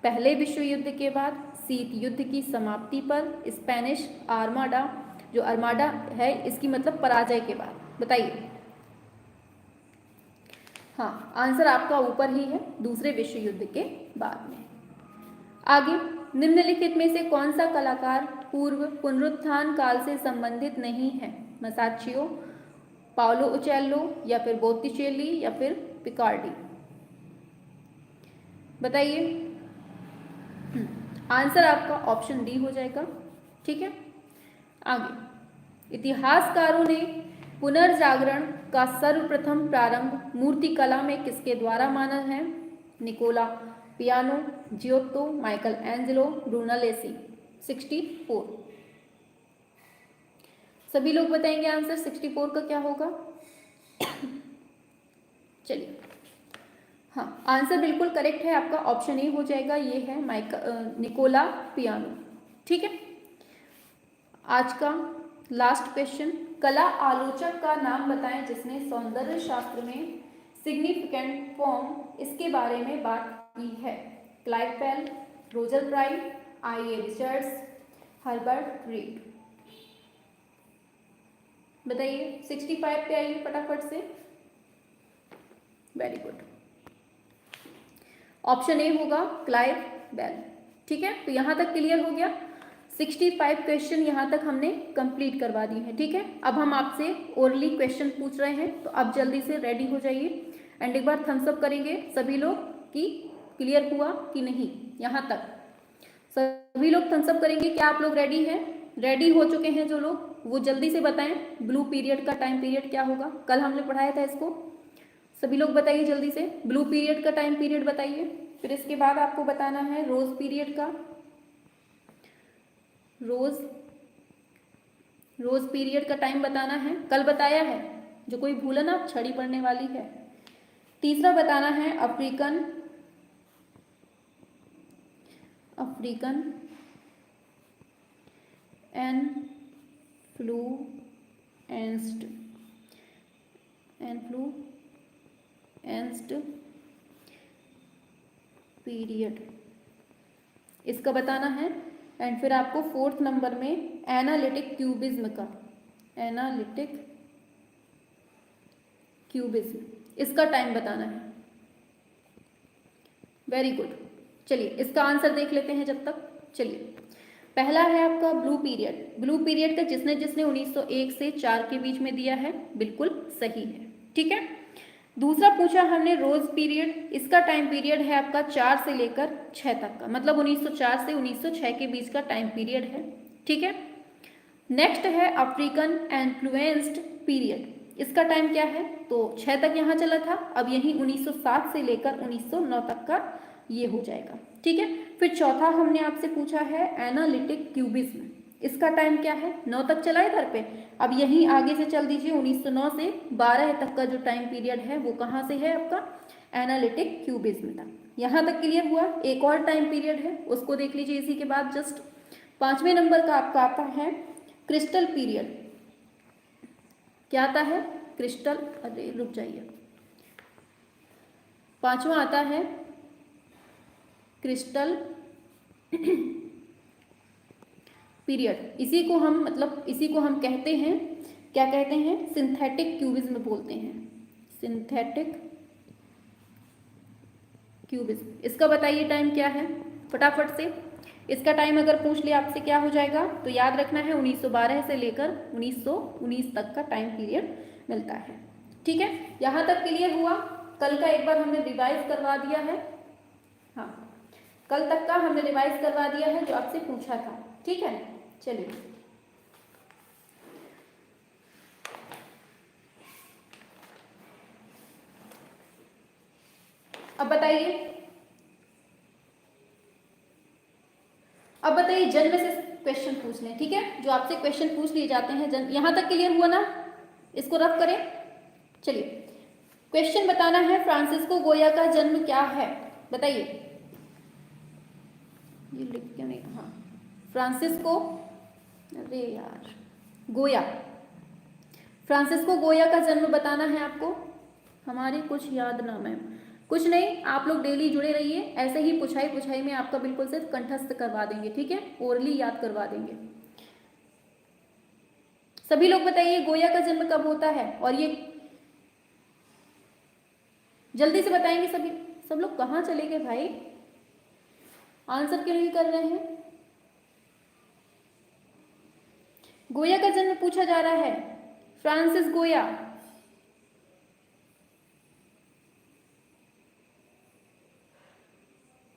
पहले विश्व युद्ध के बाद, शीत युद्ध की समाप्ति पर, स्पेनिश आर्माडा, जो आर्माडा है इसकी मतलब पराजय के बाद। बताइए। हाँ, आंसर आपका ऊपर ही है, दूसरे विश्व युद्ध के बाद में। आगे, निम्नलिखित में से कौन सा कलाकार पूर्व पुनरुत्थान काल से संबंधित नहीं है? मसाचियो, पाओलो उचेल्लो, या फिर बोत्तिचेली, या फिर पिकार्डी। बताइए। आंसर आपका ऑप्शन डी हो जाएगा। ठीक है, आगे, इतिहासकारों ने पुनर्जागरण का सर्वप्रथम प्रारंभ मूर्तिकला में किसके द्वारा माना है? Nicola Pisano, Giotto, Michelangelo, Brunelleschi. 64, सभी लोग बताएंगे आंसर 64 का क्या होगा? चलिए, हाँ, आंसर बिल्कुल करेक्ट है आपका, ऑप्शन ए हो जाएगा, ये है निकोला पियानो। ठीक है, आज का लास्ट क्वेश्चन, कला आलोचक का नाम बताएं जिसने सौंदर्य शास्त्र में सिग्निफिकेंट फॉर्म इसके बारे में बात की है? Clive Bell, Roger Fry, I A. Richards, Herbert Read. बताइए 65 पे आइए फटाफट से। वेरी गुड, ऑप्शन ए होगा क्लाइव बेल। ठीक है, तो यहां तक क्लियर हो गया। 65 क्वेश्चन यहाँ तक हमने कंप्लीट करवा दी है। ठीक है, अब हम आपसे ओरली क्वेश्चन पूछ रहे हैं, तो आप जल्दी से रेडी हो जाइए एंड एक बार थम्स अप करेंगे सभी लोग कि क्लियर हुआ कि नहीं। यहाँ तक सभी लोग थम्स अप करेंगे, क्या आप लोग रेडी हैं? रेडी हो चुके हैं जो लोग, वो जल्दी से बताएं ब्लू पीरियड का टाइम पीरियड क्या होगा? कल हमने पढ़ाया था इसको, सभी लोग बताइए जल्दी से, ब्लू पीरियड का टाइम पीरियड बताइए। फिर इसके बाद आपको बताना है रोज पीरियड का, रोज पीरियड का टाइम बताना है, कल बताया है, जो कोई भूला ना छड़ी पड़ने वाली है। तीसरा बताना है अफ्रीकन एन्फ्लुएंस्ड पीरियड, इसका बताना है। एंड फिर आपको 4th नंबर में एनालिटिक क्यूबिज्म का, इसका टाइम बताना है। वेरी गुड, चलिए इसका आंसर देख लेते हैं जब तक। चलिए, पहला है आपका ब्लू पीरियड। ब्लू पीरियड का जिसने 1901 से 4 के बीच में दिया है, बिल्कुल सही है। ठीक है, दूसरा पूछा हमने रोज पीरियड, इसका टाइम पीरियड है आपका 4 से लेकर 6 तक का, मतलब 1904 से 1906 के बीच का टाइम पीरियड है। ठीक है, नेक्स्ट है अफ्रीकन इन्फ्लुएंस्ड पीरियड, इसका टाइम क्या है? तो 6 तक यहाँ चला था, अब यही 1907 से लेकर 1909 तक का ये हो जाएगा। ठीक है, फिर चौथा हमने आपसे पूछा है एनालिटिक क्यूबिज्म, इसका टाइम क्या है? 9 तक चला है इधर पे, अब यहीं आगे से चल दीजिए, 1909 से 12 तक का जो टाइम पीरियड है वो कहाँ से है आपका? एनालिटिक क्यूबिज्म तक। यहाँ तक क्लियर हुआ। एक और टाइम पीरियड है, उसको देख लीजिए इसी के बाद जस्ट। 5वें नंबर का आपका आता है क्रिस्टल पीरियड। क्या आता है? क्रिस्टल, अरे रुक जाइए, 5वां आता है क्रिस्टल पीरियड। इसी को हम कहते हैं क्या कहते हैं, सिंथेटिक क्यूबिज्म बोलते हैं, सिंथेटिक क्यूबिज्म। इसका बताइए टाइम क्या है फटाफट से। इसका टाइम अगर पूछ लिया आपसे क्या हो जाएगा, तो याद रखना है 1912 से लेकर 1919 तक का टाइम पीरियड मिलता है। ठीक है, यहाँ तक क्लियर हुआ। कल का एक बार हमने रिवाइज करवा दिया है, हाँ कल तक का हमने रिवाइज करवा दिया है जो आपसे पूछा था। ठीक है, चलिए अब बताइए, अब बताइए जन्म से क्वेश्चन पूछ लें। ठीक है, जो आपसे क्वेश्चन पूछ लिए जाते हैं जन्म, यहां तक क्लियर हुआ ना, इसको रफ करें। चलिए क्वेश्चन बताना है, फ्रांसिस्को गोया का जन्म क्या है, बताइए। ये लिख क्यों नहीं, हाँ फ्रांसिस्को, अरे यार गोया, फ्रांसिस्को गोया का जन्म बताना है आपको। हमारी कुछ याद ना मैम, कुछ नहीं, आप लोग डेली जुड़े रहिए, ऐसे ही पुछाई पुछाई में आपका बिल्कुल से कंठस्थ करवा देंगे। ठीक है, ओरली याद करवा देंगे। सभी लोग बताइए गोया का जन्म कब होता है, और ये जल्दी से बताएंगे सभी। सब लोग कहाँ चले गए भाई, आंसर क्यों नहीं कर रहे हैं। गोया का जन्म पूछा जा रहा है, फ्रांसिस गोया।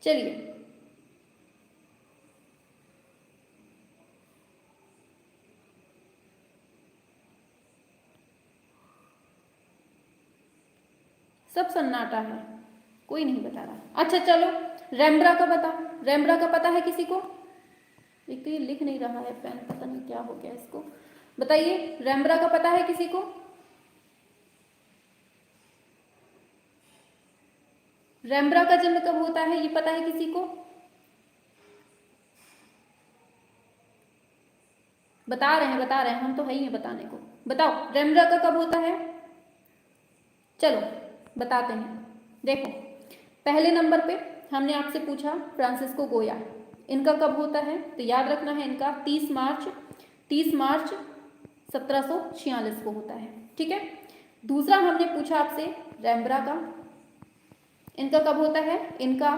चलिए सब सन्नाटा है, कोई नहीं बता रहा। अच्छा चलो, रेम्ब्रा का बता, रेम्ब्रा का पता है किसी को। एक तो ये लिख नहीं रहा है पेन, पता नहीं क्या हो गया इसको। बताइए रेम्ब्रा का पता है किसी को। रेम्ब्रा का जन्म कब होता है ये पता है किसी को। बता रहे हैं, बता रहे हैं, हम तो है ही हैं बताने को। बताओ रेम्ब्रा का कब होता है, चलो बताते हैं। देखो पहले नंबर पे हमने आपसे पूछा फ्रांसिस्को गोया, इनका कब होता है, तो याद रखना है इनका 30 मार्च 1746 को होता है। ठीक है, दूसरा हमने पूछा आपसे रेम्ब्रा का, इनका कब होता है, इनका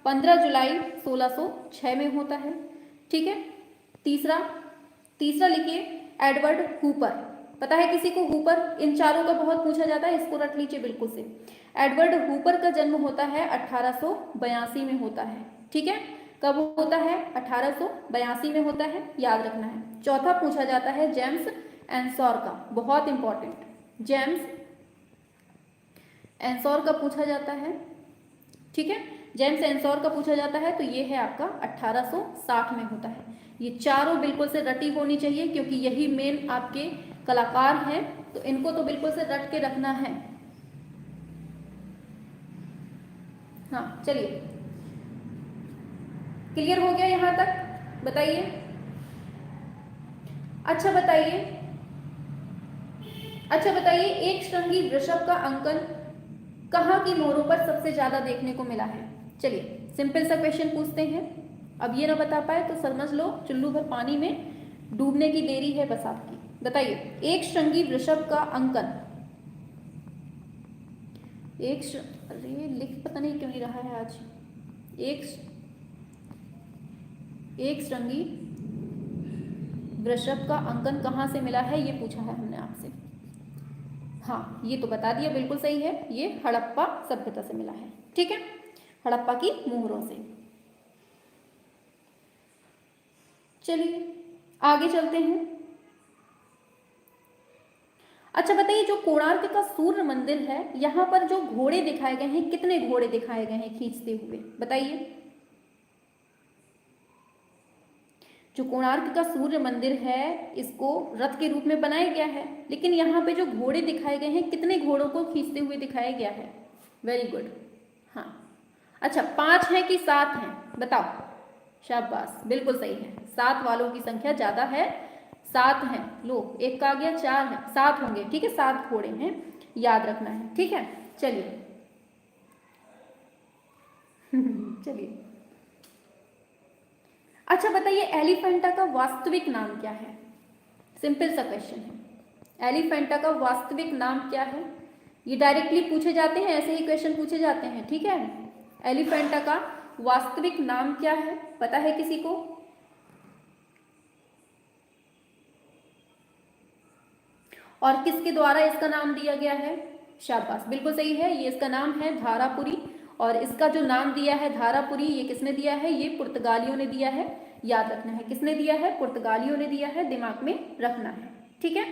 15 जुलाई 1606 में होता है। ठीक है, तीसरा लिखिए एडवर्ड हुपर, पता है किसी को हुपर, इन चारों का बहुत पूछा जाता है, इसको रट लीजिए बिल्कुल से। एडवर्ड हुपर का जन्म होता है 1882 में होता है। ठीक है, कब होता है, 1882 में होता है, याद रखना है। चौथा पूछा जाता है जेम्स एंसोर का, बहुत इंपॉर्टेंट, जेम्स एंसोर का पूछा जाता है। ठीक है, जेम्स एंसोर का पूछा जाता है, तो ये है आपका 1860 में होता है। ये चारों बिल्कुल से रटी होनी चाहिए, क्योंकि यही मेन आपके कलाकार हैं, तो इनको तो बिल्कुल से रट के रखना है। हाँ चलिए, क्लियर हो गया यहाँ तक, बताइए। अच्छा बताइए, एक श्रृंगी वृषभ का अंकन कहाँ की मोहरों पर सबसे ज्यादा देखने को मिला है। चलिए सिंपल सा क्वेश्चन पूछते हैं, अब ये ना बता पाए तो समझ लो चुल्लू भर पानी में डूबने की देरी है बस आपकी। बताइए एक श्रृंगी वृषभ का अंकन, अरे लिख पता नहीं क्यों नहीं रहा है आज। एक श्रृंगी वृषभ का अंकन कहाँ से मिला है, ये पूछा है हमने आपसे। हाँ ये तो बता दिया, बिल्कुल सही है, ये हड़प्पा सभ्यता से मिला है। ठीक है, हड़प्पा की मोहरों से। चलिए आगे चलते हैं। अच्छा बताइए जो कोणार्क का सूर्य मंदिर है, यहां पर जो घोड़े दिखाए गए हैं, कितने घोड़े दिखाए गए हैं खींचते हुए, बताइए। जो कोणार्क का सूर्य मंदिर है, इसको रथ के रूप में बनाया गया है, लेकिन यहाँ पे जो घोड़े दिखाए गए हैं, कितने घोड़ों को खींचते हुए दिखाया गया है। वेरी गुड, हाँ। अच्छा 5 हैं कि 7 हैं, बताओ। शाबाश, बिल्कुल सही है, 7 वालों की संख्या ज्यादा है, 7 हैं। लो एक का आ गया, 4 है, 7 होंगे। ठीक है, 7 घोड़े हैं, याद रखना है। ठीक है, चलिए चलिए। अच्छा बताइए एलिफेंटा का वास्तविक नाम क्या है, सिंपल सा क्वेश्चन है। एलिफेंटा का वास्तविक नाम क्या है? ये डायरेक्टली पूछे जाते हैं, ऐसे ही क्वेश्चन पूछे जाते हैं, ठीक है। एलिफेंटा का वास्तविक नाम क्या है, पता है किसी को? और किसके द्वारा इसका नाम दिया गया है? शाबाश, बिल्कुल सही है, ये इसका नाम है धारापुरी। और इसका जो नाम दिया है धारापुरी, ये किसने दिया है? ये पुर्तगालियों ने दिया है, याद रखना है। किसने दिया है? पुर्तगालियों ने दिया है, दिमाग में रखना है, ठीक है।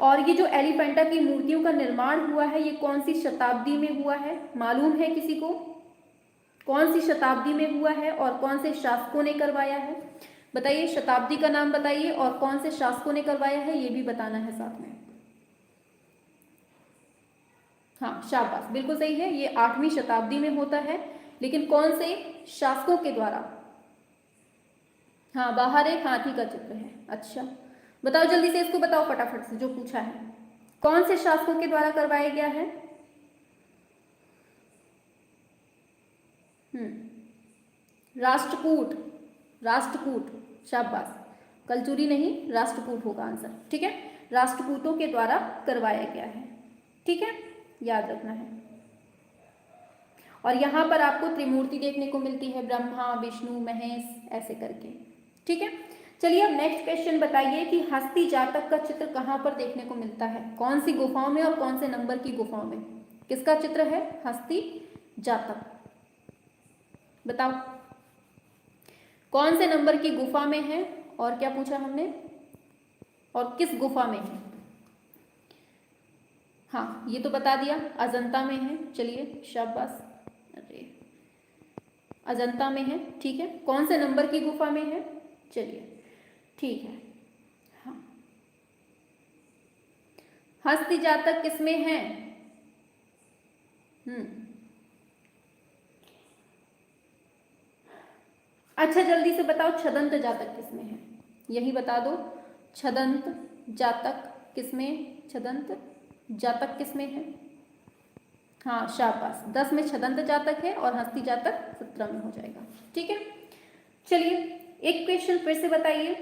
और ये जो एलिफेंटा की मूर्तियों का निर्माण हुआ है, ये कौन सी शताब्दी में हुआ है, मालूम है किसी को? कौन सी शताब्दी में हुआ है और कौन से शासकों ने करवाया है? बताइए, शताब्दी का नाम बताइए और कौन से शासकों ने करवाया है, ये भी बताना है साथ में। हाँ शाबाश, बिल्कुल सही है, ये 8वीं शताब्दी में होता है, लेकिन कौन से शासकों के द्वारा? हाँ, बाहर एक हाथी का चित्र है। अच्छा, बताओ जल्दी से, इसको बताओ फटाफट से, जो पूछा है कौन से शासकों के द्वारा करवाया गया है? राष्ट्रकूट, राष्ट्रकूट, शाबाश, कलचुरी नहीं, राष्ट्रकूट होगा आंसर, ठीक है। राष्ट्रकूटों के द्वारा करवाया गया है, ठीक है, याद रखना है। और यहाँ पर आपको त्रिमूर्ति देखने को मिलती है, ब्रह्मा विष्णु महेश ऐसे करके, ठीक है। चलिए अब नेक्स्ट क्वेश्चन बताइए कि हस्ती जातक का चित्र कहाँ पर देखने को मिलता है? कौन सी गुफाओं में और कौन से नंबर की गुफाओं में? किसका चित्र है हस्ती जातक? बताओ कौन से नंबर की गुफा में है, और क्या पूछा हमने, और किस गुफा में है? हाँ ये तो बता दिया, अजंता में है। चलिए शाबाश, अरे अजंता में है, ठीक है। कौन से नंबर की गुफा में है? चलिए ठीक है। हाँ, हस्ती जातक किसमें है? अच्छा जल्दी से बताओ, छदंत जातक किसमें है? यही बता दो, छदंत जातक किसमें, छदंत जातक किसमें है? हाँ शाबाश, 10 में छदंत जातक है और हस्ती जातक 17 में हो जाएगा, ठीक है। चलिए एक क्वेश्चन फिर से बताइए,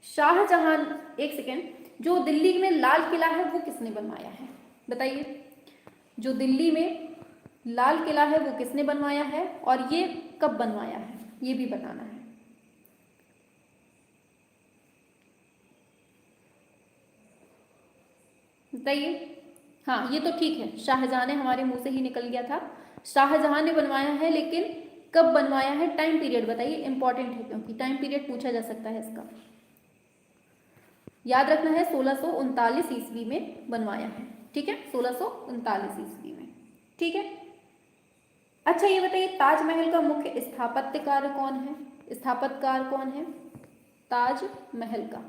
शाहजहां, एक सेकेंड, जो दिल्ली में लाल किला है वो किसने बनवाया है? बताइए, जो दिल्ली में लाल किला है वो किसने बनवाया है और ये कब बनवाया है, ये भी बताना है। बताइए। हाँ ये तो ठीक है, शाहजहां ने, हमारे मुंह से ही निकल गया था, शाहजहां ने बनवाया है, लेकिन कब बनवाया है, टाइम पीरियड बताइए, इंपॉर्टेंट है क्योंकि टाइम पीरियड पूछा जा सकता है इसका, याद रखना है। 1639 ईस्वी में बनवाया है, ठीक है, 1639 ईस्वी में, ठीक है। अच्छा ये बताइए, ताजमहल का मुख्य स्थापत्यकार कौन है? स्थापत्यकार कौन है ताजमहल का?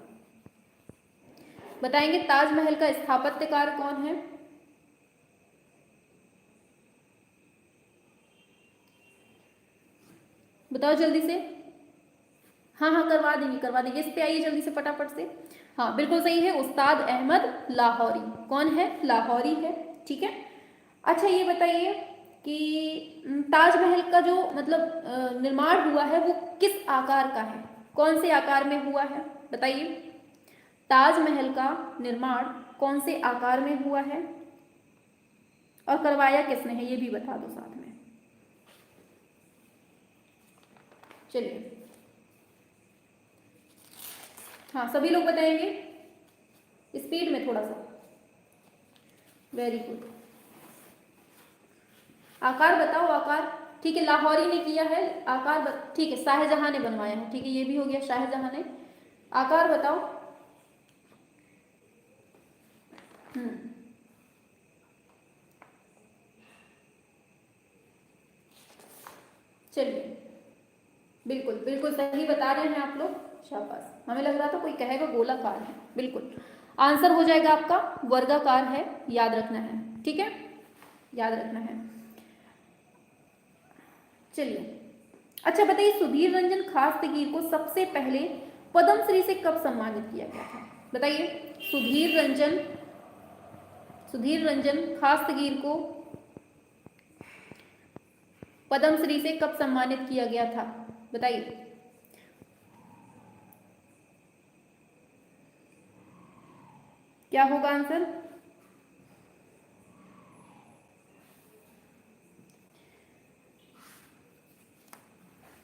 बताएंगे ताजमहल का स्थापत्यकार कौन है? बताओ जल्दी से। हाँ हाँ करवा देंगे, करवा देंगे, इस पे आइए जल्दी से फटाफट से। हाँ बिल्कुल सही है, उस्ताद अहमद लाहौरी। कौन है? लाहौरी है, ठीक है। अच्छा ये बताइए कि ताजमहल का जो मतलब निर्माण हुआ है वो किस आकार का है, कौन से आकार में हुआ है? बताइए, ताजमहल का निर्माण कौन से आकार में हुआ है और करवाया किसने है, ये भी बता दो साथ में। चलिए हाँ सभी लोग बताएंगे, स्पीड में थोड़ा सा, वेरी गुड। आकार बताओ, आकार, ठीक है, लाहौरी ने किया है, आकार ठीक है, शाहजहां ने बनवाया है, ठीक है, ये भी हो गया, शाहजहां ने। आकार बताओ। चलिए बिल्कुल बिल्कुल सही बता रहे हैं आप लोग, शाबाश। हमें लग रहा था कोई कहेगा गोलाकार है, बिल्कुल आंसर हो जाएगा आपका वर्गाकार है, याद रखना है, ठीक है, याद रखना है। चलिए अच्छा बताइए, सुधीर रंजन खास्तगीर को सबसे पहले पद्मश्री से कब सम्मानित किया गया था? बताइए, सुधीर रंजन खास्तगीर को पद्मश्री से कब सम्मानित किया गया था? बताइए। क्या होगा आंसर?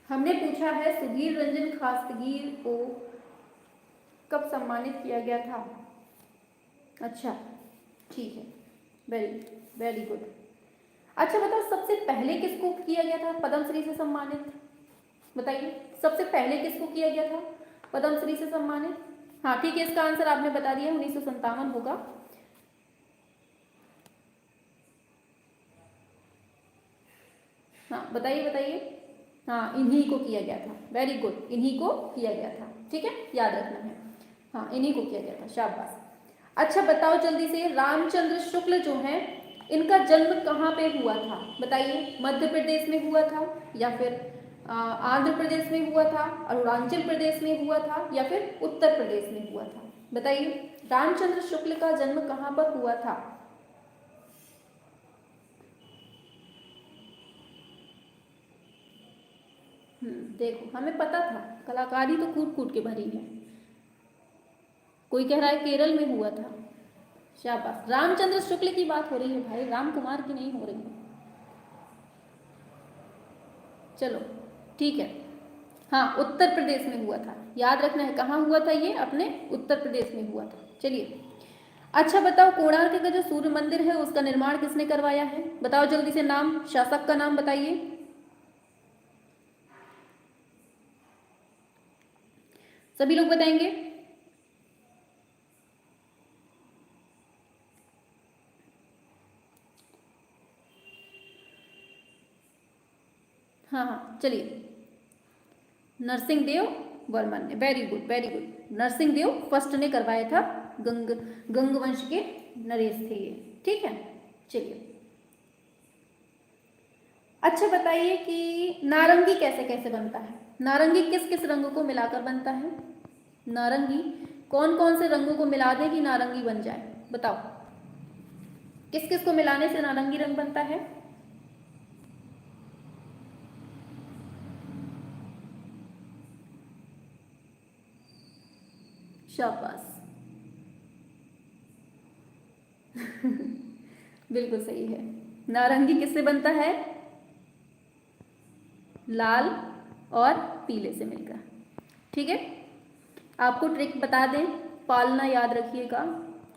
हमने पूछा है सुधीर रंजन खास्तगीर को कब सम्मानित किया गया था? अच्छा ठीक है, वेरी वेरी गुड। अच्छा बताओ सबसे पहले किसको किया गया था पद्मश्री से सम्मानित? बताइए सबसे पहले किसको किया गया था पद्मश्री से सम्मानित? हाँ ठीक है, इसका आंसर आपने बता दिया, 1957 होगा। हाँ बताइए बताइए। हाँ इन्हीं को किया गया था, वेरी गुड, इन्हीं को किया गया था, ठीक है, याद रखना है। हाँ इन्हीं को किया गया था, शाबाश। अच्छा बताओ जल्दी से, रामचंद्र शुक्ल जो हैं इनका जन्म कहाँ पे हुआ था? बताइए, मध्य प्रदेश में हुआ था या फिर आंध्र प्रदेश में हुआ था, अरुणाचल प्रदेश में हुआ था या फिर उत्तर प्रदेश में हुआ था? बताइए रामचंद्र शुक्ल का जन्म कहाँ पर हुआ था? देखो हमें पता था, कलाकारी तो कूट कूट के भरी है। कोई कह रहा है केरल में हुआ था, शाबाश। रामचंद्र शुक्ल की बात हो रही है भाई, राम कुमार की नहीं हो रही है। चलो ठीक है, हाँ उत्तर प्रदेश में हुआ था, याद रखना है कहाँ हुआ था ये, अपने उत्तर प्रदेश में हुआ था। चलिए अच्छा बताओ, कोणार्क का जो सूर्य मंदिर है उसका निर्माण किसने करवाया है? बताओ जल्दी से, नाम, शासक का नाम बताइए। सभी लोग बताएंगे? हाँ हाँ चलिए, नरसिंह देव वर्मन ने, very good very good. Narasimha Dev first ने करवाया था, गंग वंश के नरेश थे ये, ठीक है। चलिए अच्छा बताइए कि नारंगी कैसे कैसे बनता है? नारंगी किस किस रंग को मिलाकर बनता है? नारंगी कौन कौन से रंगों को मिला दे कि नारंगी बन जाए? बताओ किस किस को मिलाने से नारंगी रंग बनता है? शाबाश बिल्कुल सही है। नारंगी किससे बनता है? लाल और पीले से मिलकर, ठीक है। आपको ट्रिक बता दें, पालना याद रखिएगा,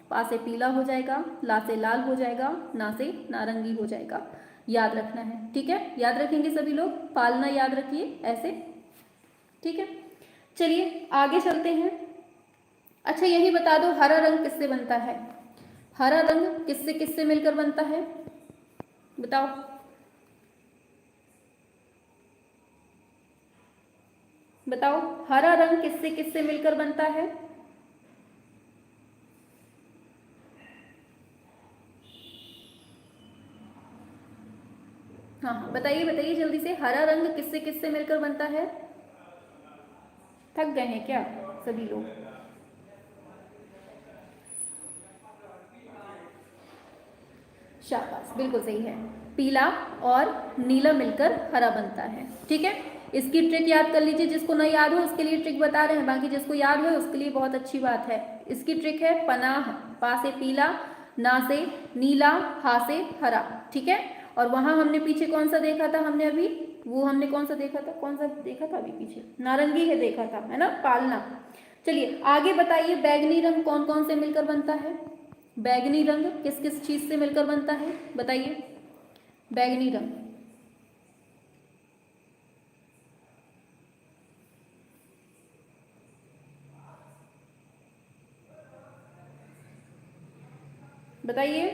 पा से पीला हो जाएगा, ला से लाल हो जाएगा, ना से नारंगी हो जाएगा, याद रखना है, ठीक है। याद रखेंगे सभी लोग, पालना याद रखिए ऐसे, ठीक है। चलिए आगे चलते हैं। अच्छा यही बता दो, हरा रंग किससे बनता है? हरा रंग किससे किससे मिलकर बनता है? बताओ। बताओ हरा रंग किससे किससे मिलकर बनता है? हाँ हाँ बताइए बताइए जल्दी से, हरा रंग किससे किससे मिलकर बनता है? थक गए हैं क्या सभी लोग? शाबाश बिल्कुल सही है, पीला और नीला मिलकर हरा बनता है, ठीक है। इसकी ट्रिक याद कर लीजिए, जिसको नहीं याद हो उसके लिए ट्रिक बता रहे हैं, बाकी जिसको याद हो उसके लिए बहुत अच्छी बात है। इसकी ट्रिक है पनाह, पा से पीला, ना से नीला, हा से हरा, ठीक है। और वहां हमने पीछे कौन सा देखा था, हमने अभी वो हमने कौन सा देखा था, कौन सा देखा था अभी पीछे? नारंगी है देखा था, है ना, पालना। चलिए आगे बताइए, बैगनी रंग कौन कौन से मिलकर बनता है? बैगनी रंग किस किस चीज से मिलकर बनता है? बताइए बैगनी रंग। बताइए।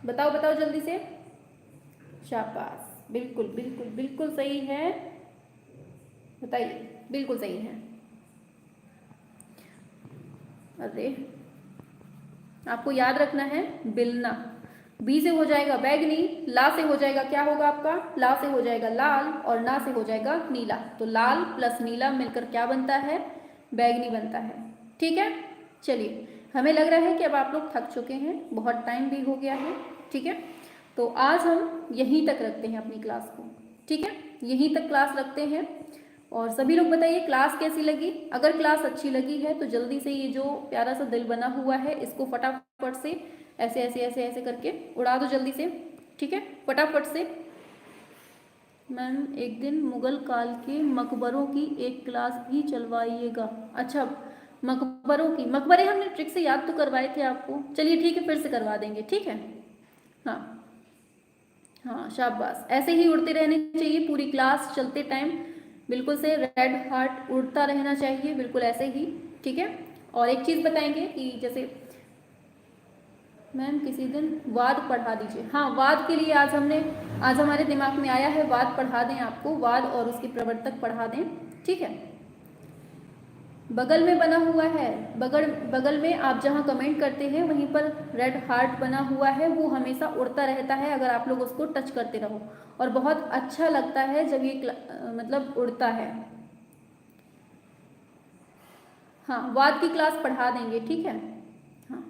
बताओ बताओ जल्दी से। शाबाश, बिल्कुल बिल्कुल बिल्कुल सही है, बताइए, बिल्कुल सही है। अरे आपको याद रखना है, बिलना, बी से हो जाएगा बैगनी, ला से हो जाएगा, क्या होगा आपका, ला से हो जाएगा लाल, और ना से हो जाएगा नीला, तो लाल प्लस नीला मिलकर क्या बनता है? बैगनी बनता है, ठीक है। चलिए हमें लग रहा है कि अब आप लोग थक चुके हैं, बहुत टाइम भी हो गया है, ठीक है। तो आज हम यहीं तक रखते हैं अपनी क्लास को, ठीक है, यहीं तक क्लास रखते हैं। और सभी लोग बताइए क्लास कैसी लगी। अगर क्लास अच्छी लगी है तो जल्दी से ये जो प्यारा सा दिल बना हुआ है इसको फटाफट से ऐसे ऐसे ऐसे ऐसे करके उड़ा दो जल्दी से, ठीक है, फटाफट से। मैम एक दिन मुगल काल के मकबरों की एक क्लास भी चलवाइएगा। अच्छा, मकबरे हमने ट्रिक से याद तो करवाए थे आपको, चलिए ठीक है फिर से करवा देंगे, ठीक है। हाँ हाँ शाबाश, ऐसे ही उड़ते रहने चाहिए पूरी क्लास चलते टाइम, बिल्कुल से रेड हार्ट उड़ता रहना चाहिए, बिल्कुल ऐसे ही, ठीक है। और एक चीज़ बताएंगे कि जैसे मैम किसी दिन वाद पढ़ा दीजिए। हाँ, वाद के लिए आज हमारे दिमाग में आया है, वाद पढ़ा दें आपको, वाद और उसके प्रवर्तक पढ़ा दें, ठीक है। बगल में बना हुआ है, बगल में आप जहाँ कमेंट करते हैं वहीं पर रेड हार्ट बना हुआ है, वो हमेशा उड़ता रहता है अगर आप लोग उसको टच करते रहो, और बहुत अच्छा लगता है जब ये मतलब उड़ता है। हाँ, वाद की क्लास पढ़ा देंगे, ठीक है। हाँ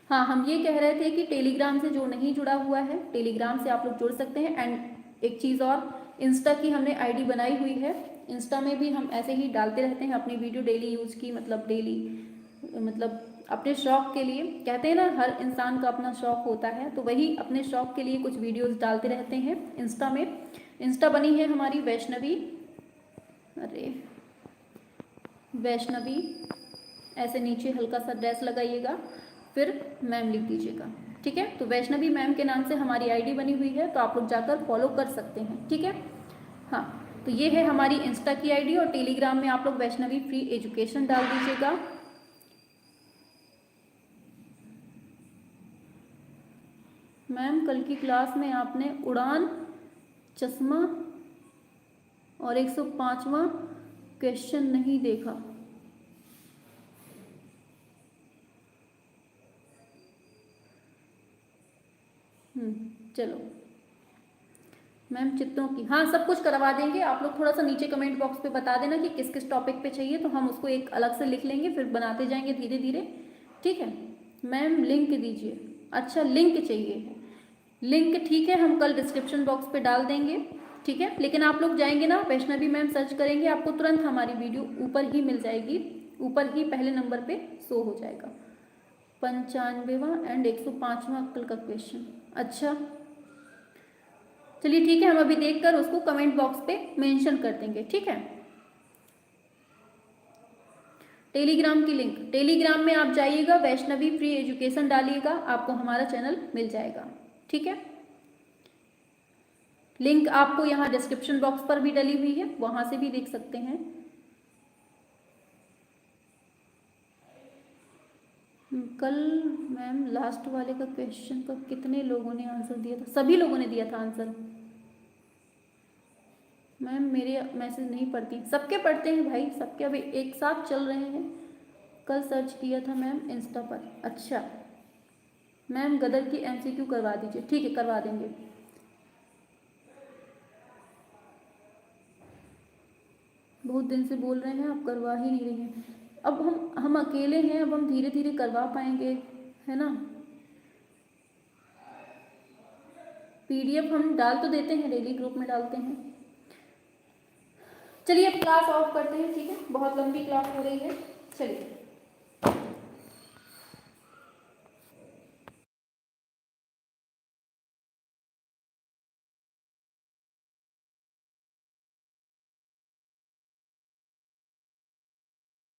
हाँ, हम ये कह रहे थे कि टेलीग्राम से जो नहीं जुड़ा हुआ है, टेलीग्राम से आप लोग जुड़ सकते हैं। एंड एक चीज़ और, इंस्टा की हमने आईडी बनाई हुई है, इंस्टा में भी हम ऐसे ही डालते रहते हैं अपनी वीडियो डेली यूज़ की, मतलब डेली मतलब अपने शौक़ के लिए, कहते हैं ना हर इंसान का अपना शौक़ होता है, तो वही अपने शौक़ के लिए कुछ वीडियोज़ डालते रहते हैं इंस्टा में। इंस्टा बनी है हमारी वैष्णवी, अरे वैष्णवी, ऐसे नीचे हल्का सा ड्रेस लगाइएगा, फिर मैम लिख दीजिएगा, ठीक है। तो वैष्णवी मैम के नाम से हमारी आईडी बनी हुई है, तो आप लोग जाकर फॉलो कर सकते हैं, ठीक है। हाँ, तो ये है हमारी इंस्टा की आईडी, और टेलीग्राम में आप लोग वैष्णवी फ्री एजुकेशन डाल दीजिएगा। मैम कल की क्लास में आपने उड़ान, चश्मा और 105वां क्वेश्चन नहीं देखा। चलो मैम चित्रों की, हाँ सब कुछ करवा देंगे। आप लोग थोड़ा सा नीचे कमेंट बॉक्स पे बता देना कि किस किस टॉपिक पे चाहिए, तो हम उसको एक अलग से लिख लेंगे, फिर बनाते जाएंगे धीरे धीरे, ठीक है। मैम लिंक दीजिए, अच्छा लिंक चाहिए, लिंक ठीक है, हम कल डिस्क्रिप्शन बॉक्स पे डाल देंगे, ठीक है। लेकिन आप लोग जाएंगे ना वैष्णवी मैम सर्च करेंगे, आपको तुरंत हमारी वीडियो ऊपर ही मिल जाएगी, ऊपर ही पहले नंबर पे शो हो जाएगा, 95वां एंड 105वां कल का क्वेश्चन। अच्छा चलिए ठीक है, हम अभी देखकर उसको कमेंट बॉक्स पे मेंशन कर देंगे, ठीक है। टेलीग्राम की लिंक, टेलीग्राम में आप जाइएगा, वैष्णवी फ्री एजुकेशन डालिएगा, आपको हमारा चैनल मिल जाएगा, ठीक है। लिंक आपको यहाँ डिस्क्रिप्शन बॉक्स पर भी डली हुई है, वहां से भी देख सकते हैं। कल मैम लास्ट वाले का क्वेश्चन का कितने लोगों ने आंसर दिया था? सभी लोगों ने दिया था आंसर। मैम मेरे मैसेज नहीं पढ़ती, सबके पढ़ते हैं भाई, सबके अभी एक साथ चल रहे हैं। कल सर्च किया था मैम इंस्टा पर। अच्छा मैम गदर की एमसीक्यू करवा दीजिए, ठीक है करवा देंगे। बहुत दिन से बोल रहे हैं, आप करवा ही नहीं रही हैं। अब हम अकेले हैं, अब हम धीरे धीरे करवा पाएंगे, है ना। पीडीएफ हम डाल तो देते हैं, डेली ग्रुप में डालते हैं। चलिए अब क्लास ऑफ करते हैं, ठीक है, बहुत लंबी क्लास हो रही है, चलिए।